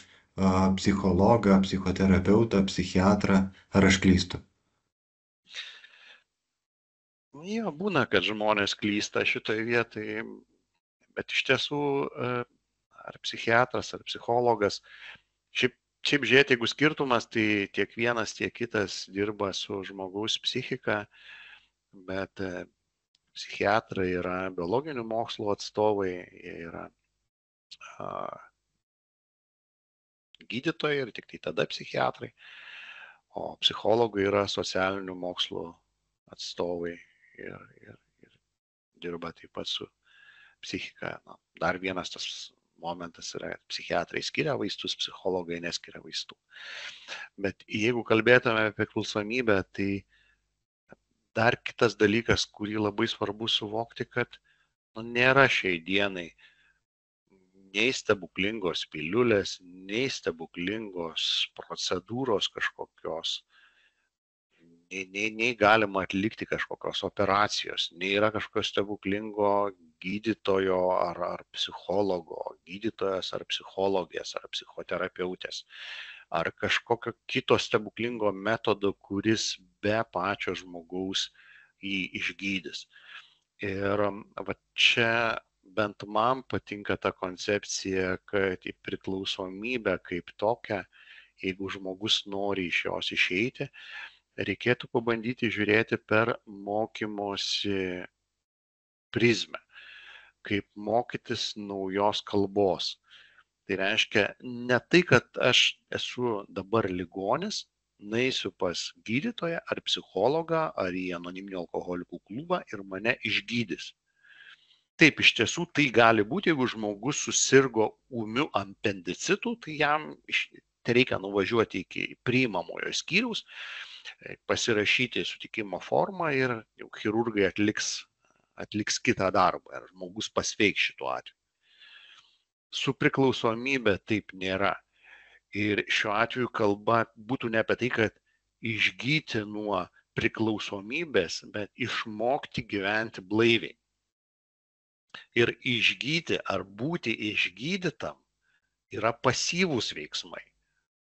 [SPEAKER 1] psichologą, psichoterapeutą, psichiatrą, ar aš klystu?
[SPEAKER 2] Jo, būna, kad žmonės klysta šitoje vietoje, bet iš tiesų ar psichiatras, ar psichologas, šiaip žiūrėti, jeigu skirtumas, tai tiek vienas, tiek kitas dirba su žmogaus psichika, bet psichiatrai yra biologinių mokslų atstovai, jie yra gydytojai ir tik tai tada psichiatrai, o psichologai yra socialinių mokslų atstovai ir dirba taip pat su psichika. Dar vienas tas momentas yra, psichiatrai skiria vaistus, psichologai neskiria vaistų. Bet jeigu kalbėtume apie priklausomybę, tai dar kitas dalykas, kurį labai svarbu suvokti, kad nėra šiai dienai nei stebuklingos piliulės, nei stebuklingos procedūros kažkokios, nei galima atlikti kažkokios operacijos, nei yra kažkokio stebuklingo gydytojo ar psichologo, gydytojas ar psichologės ar psichoterapeutės, ar kažkokio kito stebuklingo metodo, kuris be pačio žmogaus jį išgydys. Ir čia bent man patinka ta koncepcija, kad į priklausomybę kaip tokią, jeigu žmogus nori iš jos išeiti, reikėtų pabandyti žiūrėti per mokymosi prizmę. kaip mokytis naujos kalbos. Tai reiškia, ne tai, kad aš esu dabar ligonis, nueisiu pas gydytoją ar psichologą ar į anoniminio alkoholikų klubą ir mane išgydys. Taip, iš tiesų tai gali būti, jeigu žmogus susirgo ūmiu apendicitu, tai jam reikia nuvažiuoti iki priimamojo skyriaus, pasirašyti sutikimo formą ir jau chirurgai atliks kitą darbą ir žmogus pasveiks šituo atveju. Su priklausomybė taip nėra. Ir šiuo atveju kalba būtų ne apie tai, kad išgyti nuo priklausomybės, bet išmokti gyventi blaiviai. Ir išgyti ar būti išgydytam yra pasyvūs veiksmai,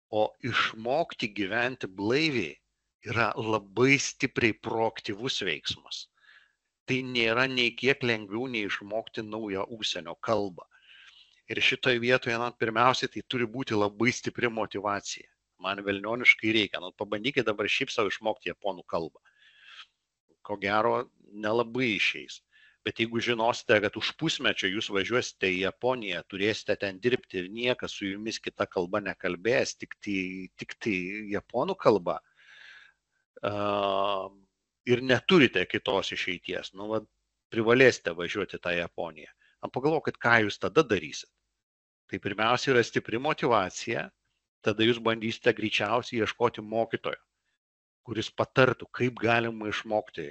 [SPEAKER 2] o išmokti gyventi blaiviai yra labai stipriai proaktyvus veiksmas. Tai nėra nei kiek lengviau nei išmokti naują užsienio kalbą. Ir šitoje vietoje, pirmiausiai, tai turi būti labai stipri motyvacija. Man velnioniškai reikia. Pabandykite dabar šiaip savo išmokti japonų kalbą. Ko gero, nelabai išeis. Bet jeigu žinosite, kad už pusmečio jūs važiuosite į Japoniją, turėsite ten dirbti ir niekas su jumis kita kalba nekalbės, tik tai japonų kalba, ir neturite kitos išeities, privalėsite važiuoti tą Japoniją. Pagalvokit, ką jūs tada darysit. Tai pirmiausia yra stipri motyvacija, tada jūs bandysite greičiausiai ieškoti mokytojo, kuris patartų, kaip galima išmokti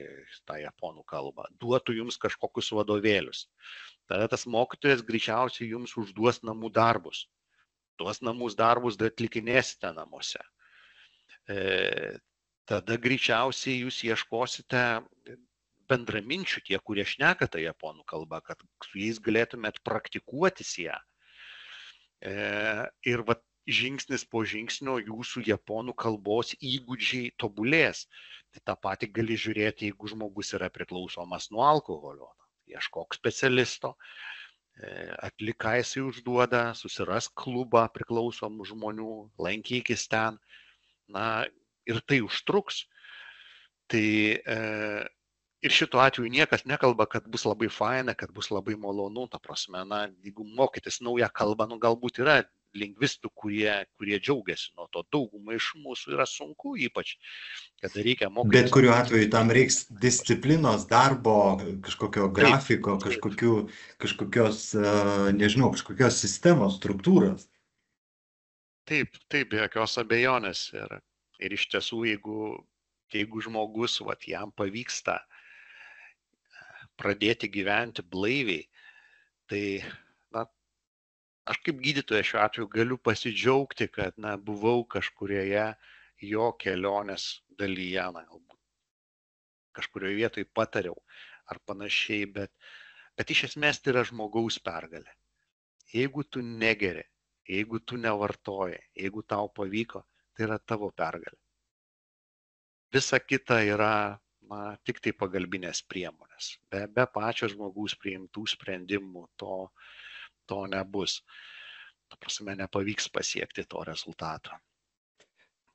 [SPEAKER 2] tą japonų kalbą, duotų jums kažkokius vadovėlius. Tada tas mokytojas greičiausiai jums užduos namų darbus. Tuos namus darbus atlikinėsite namuose. Tada greičiausiai jūs ieškosite bendraminčių, tie, kurie šneka tą japonų kalbą, kad su jais galėtumėt praktikuotis ją. Ir žingsnis po žingsnio jūsų japonų kalbos įgūdžiai tobulės. Tai tą patį gali žiūrėti, jeigu žmogus yra priklausomas nuo alkoholio. Ieškok specialisto, atlik, ką jisai užduoda, susirask klubą priklausomų žmonių, lankykis ten. Ir tai užtruks. Tai ir šituo atveju niekas nekalba, kad bus labai faina, kad bus labai malonu, ta prasme, jeigu mokytis naują kalbą, galbūt yra lingvistų, kurie džiaugiasi nuo to. Daugumai iš mūsų yra sunku, ypač, kada reikia mokytis.
[SPEAKER 1] Bet kuriuo atveju tam reiks disciplinos, darbo, kažkokio grafiko, kažkokios, nežinau, kažkokios sistemos, struktūros.
[SPEAKER 2] Taip, be jokios abejonės. Ir iš tiesų, jeigu žmogus, jam pavyksta pradėti gyventi blaiviai, tai aš kaip gydytojas šiuo atveju galiu pasidžiaugti, kad buvau kažkurioje jo kelionės dalyje, galbūt kažkurioje vietoje patariau ar panašiai, bet iš esmės tai yra žmogaus pergalė. Jeigu tu negeri, jeigu tu nevartoji, jeigu tau pavyko, tai yra tavo pergalė. Visa kita yra tik tai pagalbinės priemonės. Be pačio žmogaus priimtų sprendimų to nebus. Ta prasme, nepavyks pasiekti to rezultato.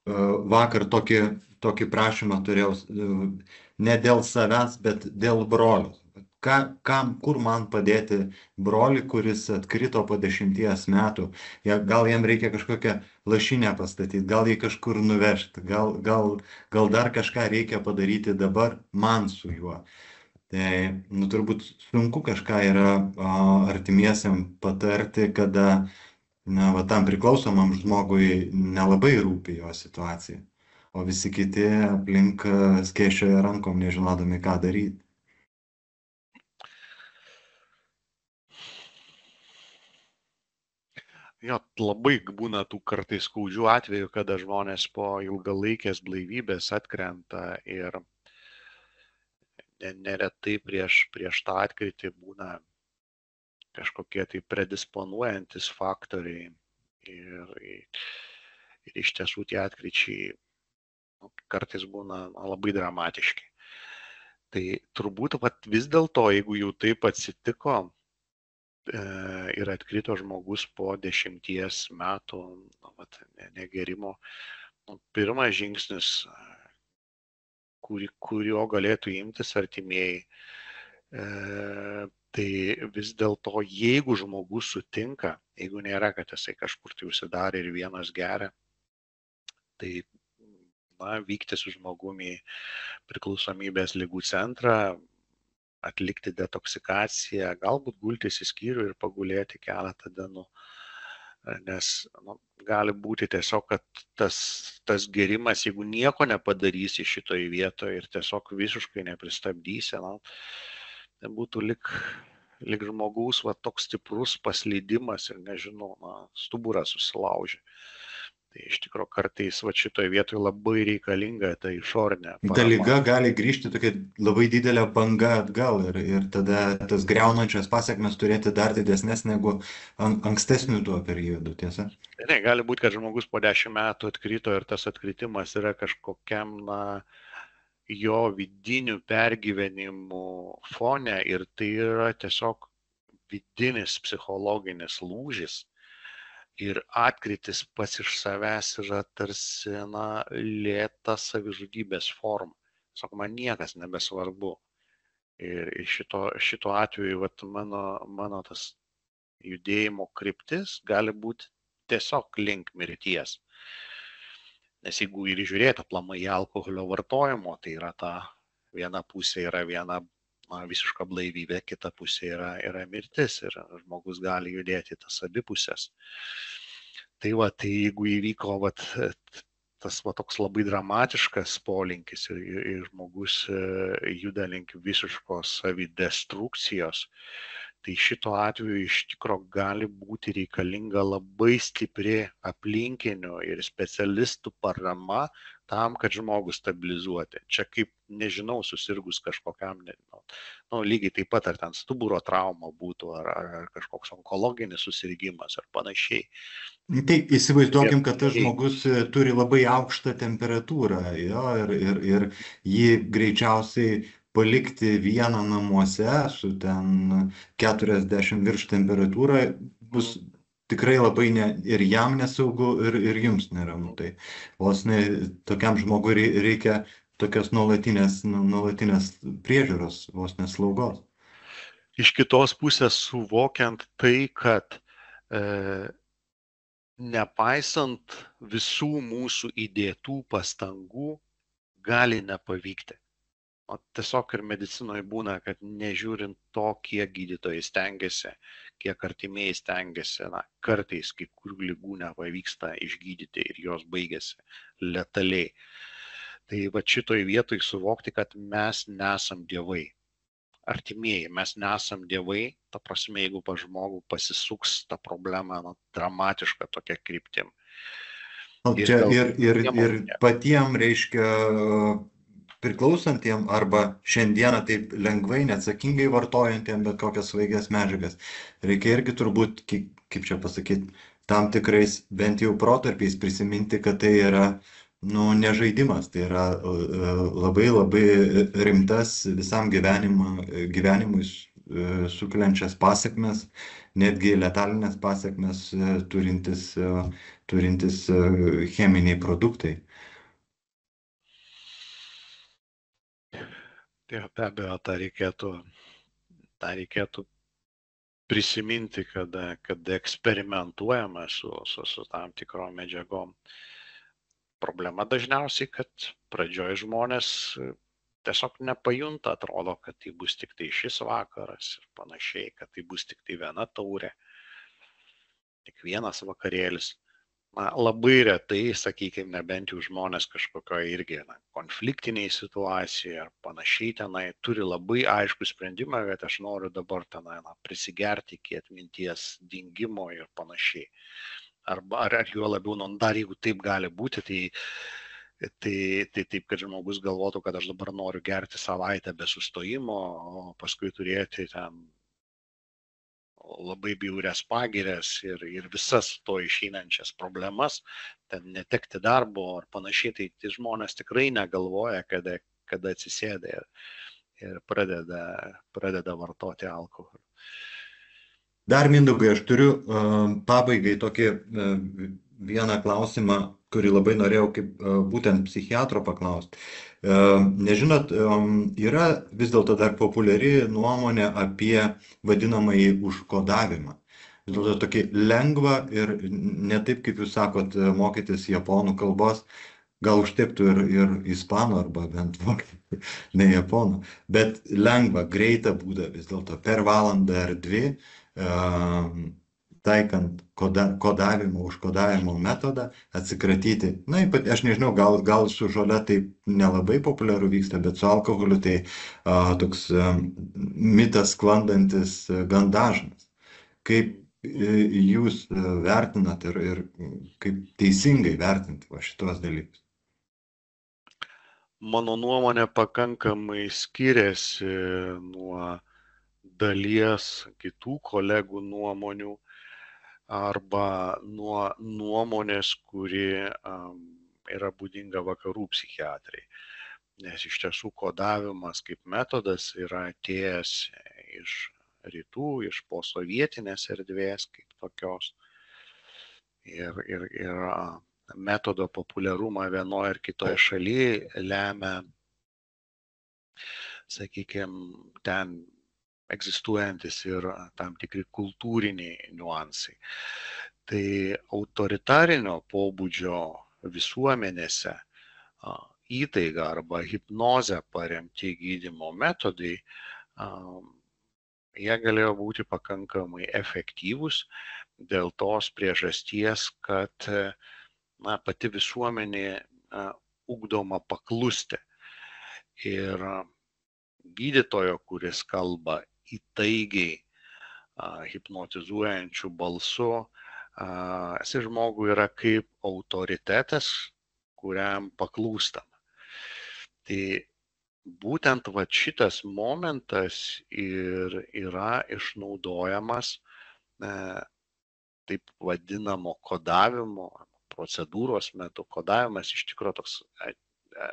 [SPEAKER 1] Vakar tokį prašymą turėjau ne dėl savęs, bet dėl brolio. Kur man padėti brolį, kuris atkrito po 10 metų? Gal jam reikia kažkokią lašinę pastatyti, gal jį kažkur nuvežti, gal dar kažką reikia padaryti dabar man su juo. Tai turbūt sunku kažką yra artimiesiam patarti, kada tam priklausomam žmogui nelabai rūpi jo situacija, o visi kiti aplink skėsčioja rankom, nežinodami, ką daryti.
[SPEAKER 2] Jo, labai būna tų kartais skaudžių atvejų, kada žmonės po ilgalaikės blaivybės atkrenta ir neretai prieš tą atkritį būna kažkokie tai predisponuojantis faktoriai ir iš tiesų tie atkryčiai kartais būna labai dramatiški. Tai turbūt vis dėlto, jeigu jau taip atsitiko ir atkrito žmogus po 10 metų negerimo, pirmas žingsnis, kurio galėtų imtis artimieji, Tai vis dėlto, jeigu žmogus sutinka, jeigu nėra, kad jisai kažkur tai užsidarė ir vienas geria, tai vykti su žmogumi į priklausomybės ligų centrą, atlikti detoksikaciją, galbūt gultis į skyrių ir pagulėti keletą dienų. Nes gali būti tiesiog, kad tas gėrimas, jeigu nieko nepadarysi šitoje vietoje ir tiesiog visiškai nepristabdysi, tai būtų lik žmogaus toks stiprus paslydimas ir nežinau, stuburą susilaužė. Tai iš tikrųjų kartais šitoje vietoje labai reikalinga ta išorinė parama.
[SPEAKER 1] Ta liga gali grįžti tokia labai didelė banga atgal ir tada tas griaunančias pasiekmes turėti dar didesnės negu ankstesnių tuo periodu, tiesa?
[SPEAKER 2] Ne, gali būti, kad žmogus po 10 metų atkrito ir tas atkritimas yra kažkokiam jo vidinių pergyvenimų fone ir tai yra tiesiog vidinis psichologinis lūžis. Ir atkritis pats iš savęs yra tarsi lėta savižudybės forma. Sako, man niekas nebesvarbu. Ir šito atveju mano tas judėjimo kryptis gali būti tiesiog link mirties. Nes jeigu ir žiūrėti aplamai į alkoholio vartojimo, tai yra ta viena pusė yra viena visiška blaivybė, kita pusė yra mirtis ir žmogus gali judėti tas abi pusės. Tai jeigu įvyko tas toks labai dramatiškas polinkis ir žmogus juda link visiškos savidestrukcijos, tai šito atveju iš tikrųjų gali būti reikalinga labai stipri aplinkinių ir specialistų parama tam, kad žmogus stabilizuoti. Čia kaip, nežinau, susirgus kažkokiam, lygiai taip pat, ar ten stuburo trauma būtų, ar kažkoks onkologinis susirgimas, ar panašiai.
[SPEAKER 1] Tai įsivaizduokim, kad tas žmogus turi labai aukštą temperatūrą, ir jį greičiausiai palikti vieną namuose su ten 40 virš temperatūrą bus tikrai labai ir jam nesaugu, ir jums neramu. Tai vos ne tokiam žmogui reikia tokios nuolatinės priežiūros, vos neslaugos.
[SPEAKER 2] Iš kitos pusės suvokiant tai, kad nepaisant visų mūsų įdėtų pastangų gali nepavykti. O tiesiog ir medicinoje būna, kad nežiūrint to, kiek gydytojai stengiasi, kiek artimieji stengiasi, kartais kai kurių ligų nepavyksta išgydyti ir jos baigėsi letaliai. Tai šitoj vietoj suvokti, kad mes nesam dievai. Artimieji, mes nesam dievai, ta prasme, jeigu pas žmogų pasisuks ta problema dramatiška tokia kryptim.
[SPEAKER 1] Ir patiem, reiškia, priklausantiem arba šiandieną taip lengvai, neatsakingai vartojantiem bet kokias svaigias medžiagas. Reikia irgi turbūt, kaip čia pasakyti, tam tikrais bent jau protarpiais prisiminti, kad tai yra ne žaidimas, tai yra labai labai rimtas visam gyvenimui sukeliančias pasiekmes, netgi letalinės pasiekmes turintis cheminiai produktai.
[SPEAKER 2] Be abejo, tą reikėtų prisiminti, kad eksperimentuojama su tam tikrom medžiagom. Problema dažniausiai, kad pradžioj žmonės tiesiog nepajunta, atrodo, kad tai bus tik tai šis vakaras ir panašiai, kad tai bus tik tai viena taurė, tik vienas vakarėlis. Labai retai, sakykime, nebent jau žmonės kažkokioje irgi konfliktiniai situacijoje ar panašiai tenai turi labai aiškų sprendimą, kad aš noriu dabar tenai prisigerti iki atminties dingimo ir panašiai. Ar juo labiau, dar jeigu taip gali būti, tai taip, kad žmogus galvotų, kad aš dabar noriu gerti savaitę be sustojimo, o paskui turėti ten labai bjaurias pagirias ir visas to išeinančias problemas, ten netekti darbo ar panašiai, tai žmonės tikrai negalvoja, kada atsisėda ir pradeda vartoti alkoholį.
[SPEAKER 1] Dar, Mindaugai, aš turiu pabaigai tokį vieną klausimą, kurį labai norėjau kaip būtent psichiatro paklausti. Nežinot, yra vis dėlto dar populiari nuomonė apie vadinamąjį užkodavimą. Vis dėlto tokį lengvą ir ne taip, kaip jūs sakot, mokytis japonų kalbos, gal užtektų ir ispanų arba bent vokiečių, ne japonų, bet lengvą, greitą būdą vis dėlto per valandą ar dvi, taikant kodavimo, užkodavimo metodą, atsikratyti. Na, aš nežinau, gal su žole taip nelabai populiaru vyksta, bet su alkoholiu tai toks mitas sklandantis gan dažnas. Kaip jūs vertinat ir kaip teisingai vertinti va šitos dalykus?
[SPEAKER 2] Mano nuomonė pakankamai skiriasi nuo dalies kitų kolegų nuomonių arba nuo nuomonės, kuri yra būdinga vakarų psichiatrai. Nes iš tiesų kodavimas kaip metodas yra atėjęs iš rytų, iš posovietinės erdvės kaip tokios. Ir metodo populiarumą vienoje ar kitoje šalyje lemia, sakykime, ten egzistuojantis ir tam tikri kultūriniai niuansai. Tai autoritarinio pobūdžio visuomenėse įtaiga arba hipnozė paremti gydymo metodai, jie galėjo būti pakankamai efektyvūs dėl tos priežasties, kad pati visuomenė ugdoma paklusti. Ir gydytojo, kuris kalba įtaigiai hipnotizuojančių balsu, esi žmogui yra kaip autoritetas, kuriam paklūstama. Tai būtent šitas momentas ir yra išnaudojamas taip vadinamo kodavimo procedūros metu. Kodavimas iš tikrųjų toks,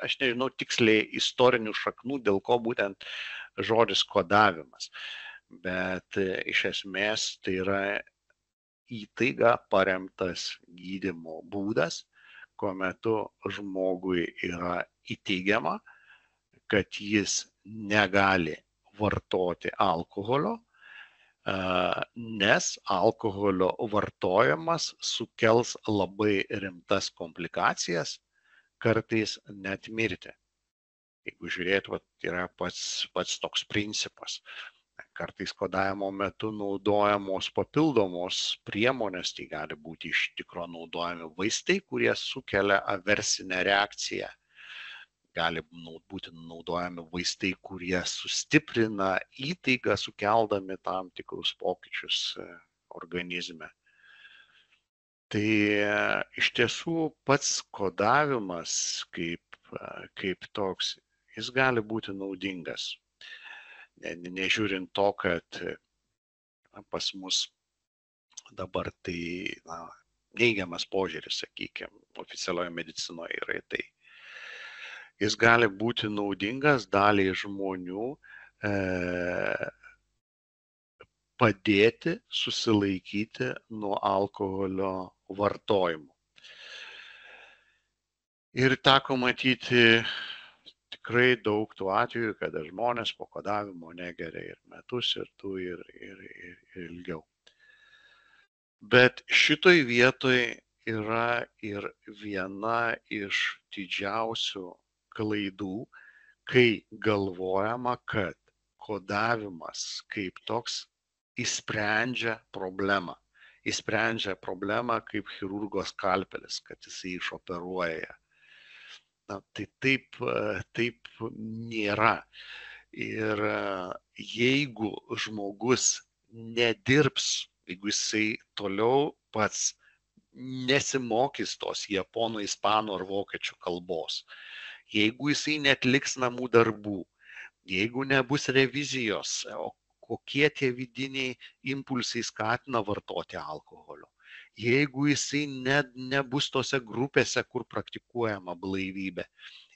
[SPEAKER 2] aš nežinau tiksliai istorinių šaknų, dėl ko būtent žodis kodavimas, bet iš esmės tai yra įtaiga paremtas gydymo būdas, kuo metu žmogui yra įteigiama, kad jis negali vartoti alkoholio, nes alkoholio vartojimas sukels labai rimtas komplikacijas, kartais net mirtį. Jeigu žiūrėt, yra pats toks principas. Kartais kodavimo metu naudojamos papildomos priemonės, tai gali būti iš tikro naudojami vaistai, kurie sukelia aversinę reakciją. Gali būti naudojami vaistai, kurie sustiprina įtaigą, sukeldami tam tikrus pokyčius organizme. Tai iš tiesų pats kodavimas kaip toks, jis gali būti naudingas. Nežiūrint to, kad pas mus dabar tai neigiamas požiūris, sakykime, oficialioje medicinoje yra tai. Jis gali būti naudingas daliai žmonių padėti susilaikyti nuo alkoholio vartojimo. Ir teko matyti tikrai daug tų atvejų, kada žmonės po kodavimo negeria ir metus, ir ilgiau. Bet šitoj vietoj yra ir viena iš didžiausių klaidų, kai galvojama, kad kodavimas kaip toks išsprendžia problemą. Išsprendžia problemą kaip chirurgo skalpelis, kad jisai išoperuoja. Tai taip nėra. Ir jeigu žmogus nedirbs, jeigu jisai toliau pats nesimokys tos japonų, ispanų ar vokiečių kalbos, jeigu jisai netliks namų darbų, jeigu nebus revizijos, o kokie tie vidiniai impulsai skatina vartoti alkoholio, jeigu jisai nebus tose grupėse, kur praktikuojama blaivybė,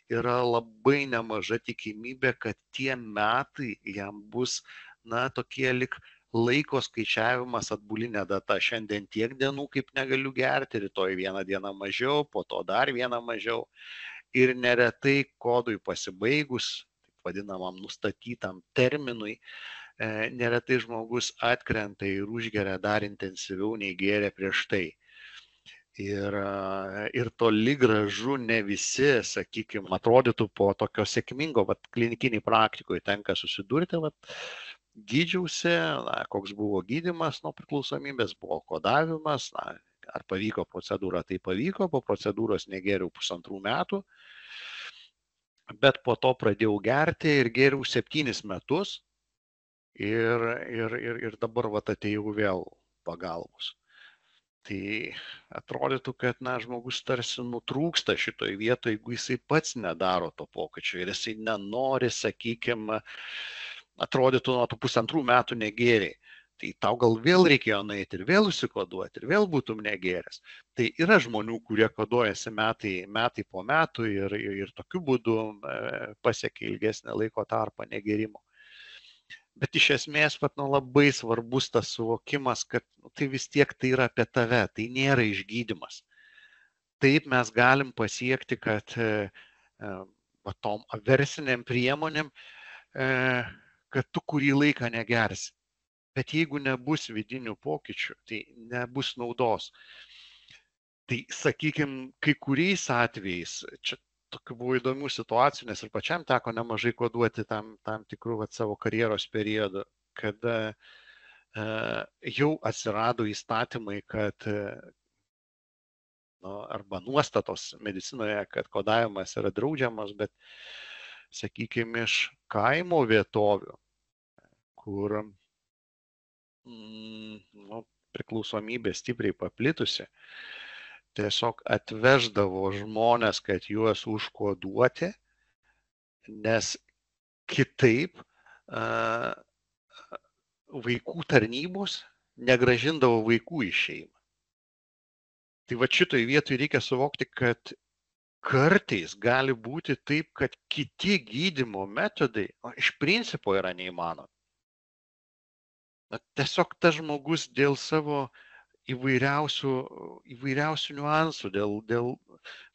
[SPEAKER 2] yra labai nemaža tikimybė, kad tie metai jam bus tokie lik laiko skaičiavimas atbulinė data. Šiandien tiek dienų, kaip negaliu gerti, rytoj vieną dieną mažiau, po to dar vieną mažiau. Ir neretai kodui pasibaigus, taip vadinamam nustatytam terminui, neretai žmogus atkrenta ir užgeria dar intensyviau nei gėrė prieš tai. Ir toli gražu ne visi, sakykime, atrodytų po tokio sėkmingo, klinikiniai praktikoje tenka susidurti, gydžiausi, koks buvo gydymas nuo priklausomybės, buvo kodavimas, ar pavyko procedūra, tai pavyko, po procedūros negėriau 1,5 metų, bet po to pradėjau gerti ir gėriau 7 metus ir dabar atėjau vėl pagalbos. Tai atrodytų, kad žmogus tarsi nutrūksta šitoje vietoje, jeigu jisai pats nedaro to pokyčio ir jisai nenori, sakykime, atrodytų nuo tų 1,5 metų negėriai. Tai tau gal vėl reikėjo nueiti ir vėl užsikoduoti ir vėl būtum negėręs. Tai yra žmonių, kurie koduojasi metai po metų ir tokiu būdu pasiekia ilgesnį laiko tarpą negėrimo. Bet iš esmės labai svarbus tas suvokimas, kad tai vis tiek tai yra apie tave, tai nėra išgydymas. Taip mes galim pasiekti, kad tom aversiniam priemonėm, kad tu kurį laiką negersi. Bet jeigu nebus vidinių pokyčių, tai nebus naudos. Tai sakykime, kai kuriais atvejais, čia tokių buvo įdomių situacijų, nes ir pačiam teko nemažai koduoti tam tikrų savo karjeros periodų, kada jau atsirado įstatymai, kad arba nuostatos medicinoje, kad kodavimas yra draudžiamas, bet, sakykime, iš kaimo vietovių, kur priklausomybė stipriai paplitusi, tiesiog atveždavo žmonės, kad juos užkoduoti, nes kitaip vaikų tarnybos negrąžindavo vaikų į šeimą. Tai šitoje vietoje reikia suvokti, kad kartais gali būti taip, kad kiti gydymo metodai iš principo yra neįmanomi. Tiesiog tas žmogus dėl savo įvairiausių niuansų, dėl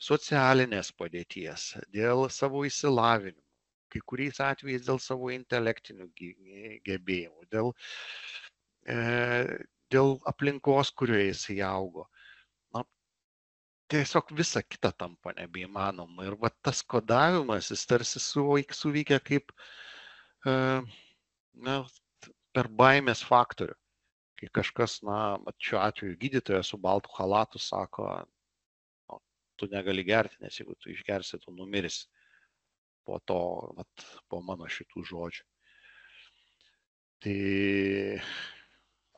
[SPEAKER 2] socialinės padėties, dėl savo išsilavinimo, kai kuriais atvejais dėl savo intelektinių gebėjimų, dėl aplinkos, kurioje jisai augo. Tiesiog visa kita tampa nebeįmanoma. Ir tas kodavimas, jis tarsi suveikia kaip per baimės faktorių. Kai kažkas, šiuo atveju gydytojas su baltu chalatu sako, tu negali gerti, nes jeigu tu išgersi, tu numirsi po to, po mano šitų žodžių. Tai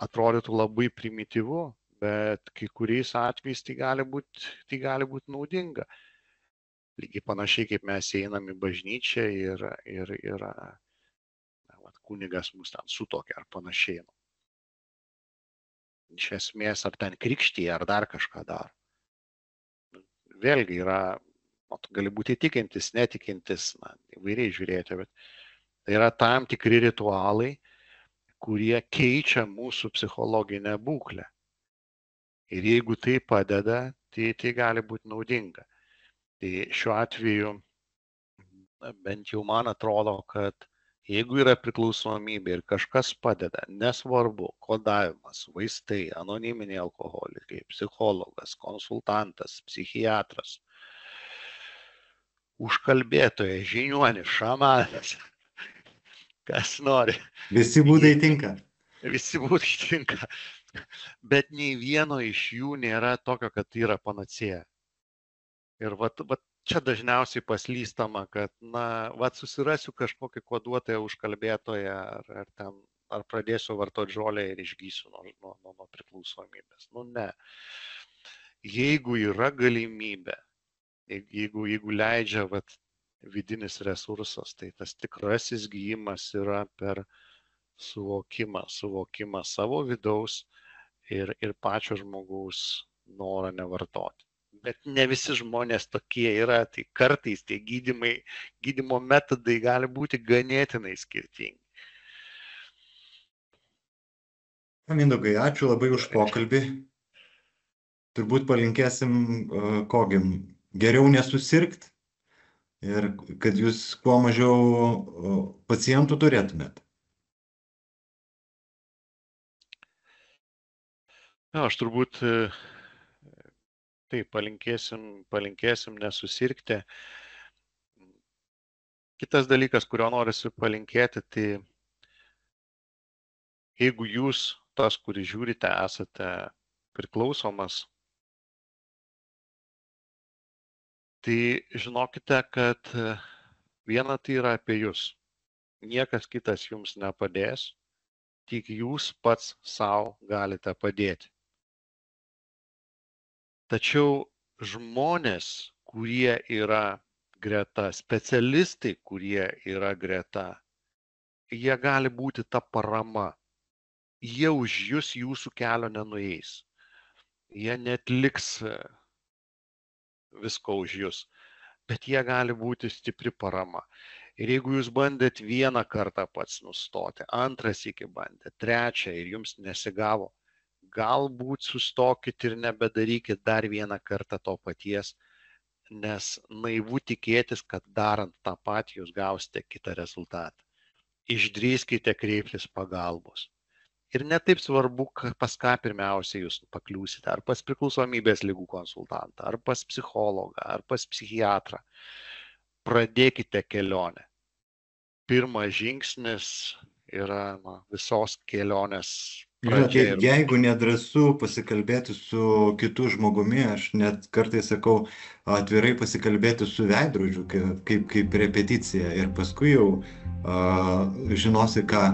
[SPEAKER 2] atrodytų labai primityvu, bet kai kuriais atvejais tai gali būti naudinga. Lygiai panašiai kaip mes einam į bažnyčią ir kunigas mus ten sutokia ar panašiai. Iš esmės, ar ten krikštyje, ar dar kažką daro. Vėlgi yra, tu gali būti tikintis, netikintis, įvairiai žiūrėti, bet tai yra tam tikri ritualai, kurie keičia mūsų psichologinę būklę. Ir jeigu tai padeda, tai gali būti naudinga. Tai šiuo atveju, bent jau man atrodo, kad jeigu yra priklausomybė ir kažkas padeda, nesvarbu, kodavimas, vaistai, anoniminiai alkoholikai, psichologas, konsultantas, psichiatras, užkalbėtojas, žiniuonis, šamanas, kas nori.
[SPEAKER 1] Visi būdai tinka.
[SPEAKER 2] Visi būdai tinka. Bet nei vieno iš jų nėra tokio, kad tai yra panacėja. Ir čia dažniausiai paslystama, kad, susirasiu kažkokį koduotoją užkalbėtoją ar pradėsiu vartoti žolę ir išgysiu nuo priklausomybės. Ne. Jeigu yra galimybė, jeigu leidžia vidinis resursas, tai tas tikrasis gyjimas yra per suvokimą savo vidaus ir pačio žmogaus norą nevartoti. Bet ne visi žmonės tokie yra, tai kartais tie gydymo metodai gali būti ganėtinai skirtingi.
[SPEAKER 1] Mindaugai, ačiū labai už pokalbį. Turbūt palinkėsim, kogi, geriau nesusirgt ir kad jūs kuo mažiau pacientų turėtumėt.
[SPEAKER 2] Na, aš turbūt taip palinkėsim nesusirgti. Kitas dalykas, kurio norisi palinkėti, tai jeigu jūs, tas, kuris žiūrite, esate priklausomas, tai žinokite, kad viena tai yra apie jūs. Niekas kitas jums nepadės, tik jūs pats savo galite padėti. Tačiau žmonės, kurie yra greta, specialistai, kurie yra greta, jie gali būti ta parama. Jie už jūs jūsų kelio nenueis. Jie netliks visko už jūs, bet jie gali būti stipri parama. Ir jeigu jūs bandėt vieną kartą pats nustoti, antras iki bandėt, trečią ir jums nesigavo, galbūt sustokit ir nebedarykit dar vieną kartą to paties, nes naivu tikėtis, kad darant tą patį jūs gausite kitą rezultatą. Išdrįskite kreiptis pagalbos. Ir netaip svarbu, pas ką pirmiausia jūs pakliūsite, ar pas priklausomybės ligų konsultantą, ar pas psichologą, ar pas psichiatrą. Pradėkite kelionę. Pirmas žingsnis yra visos kelionės pradžia.
[SPEAKER 1] Jeigu nedrąsu pasikalbėti su kitu žmogumi, aš net kartais sakau atvirai pasikalbėti su veidrodžiu, kaip repeticija, ir paskui jau žinosi, ką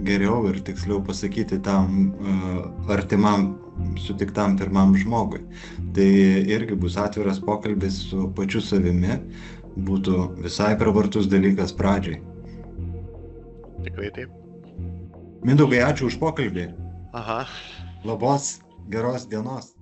[SPEAKER 1] geriau ir tiksliau pasakyti tam artimam sutiktam pirmam žmogui. Tai irgi bus atviras pokalbis su pačiu savimi, būtų visai pravartus dalykas pradžiai.
[SPEAKER 2] Tikrai taip.
[SPEAKER 1] Mindaugai, ačiū už pokalbį.
[SPEAKER 2] Aha.
[SPEAKER 1] Labos, geros dienos.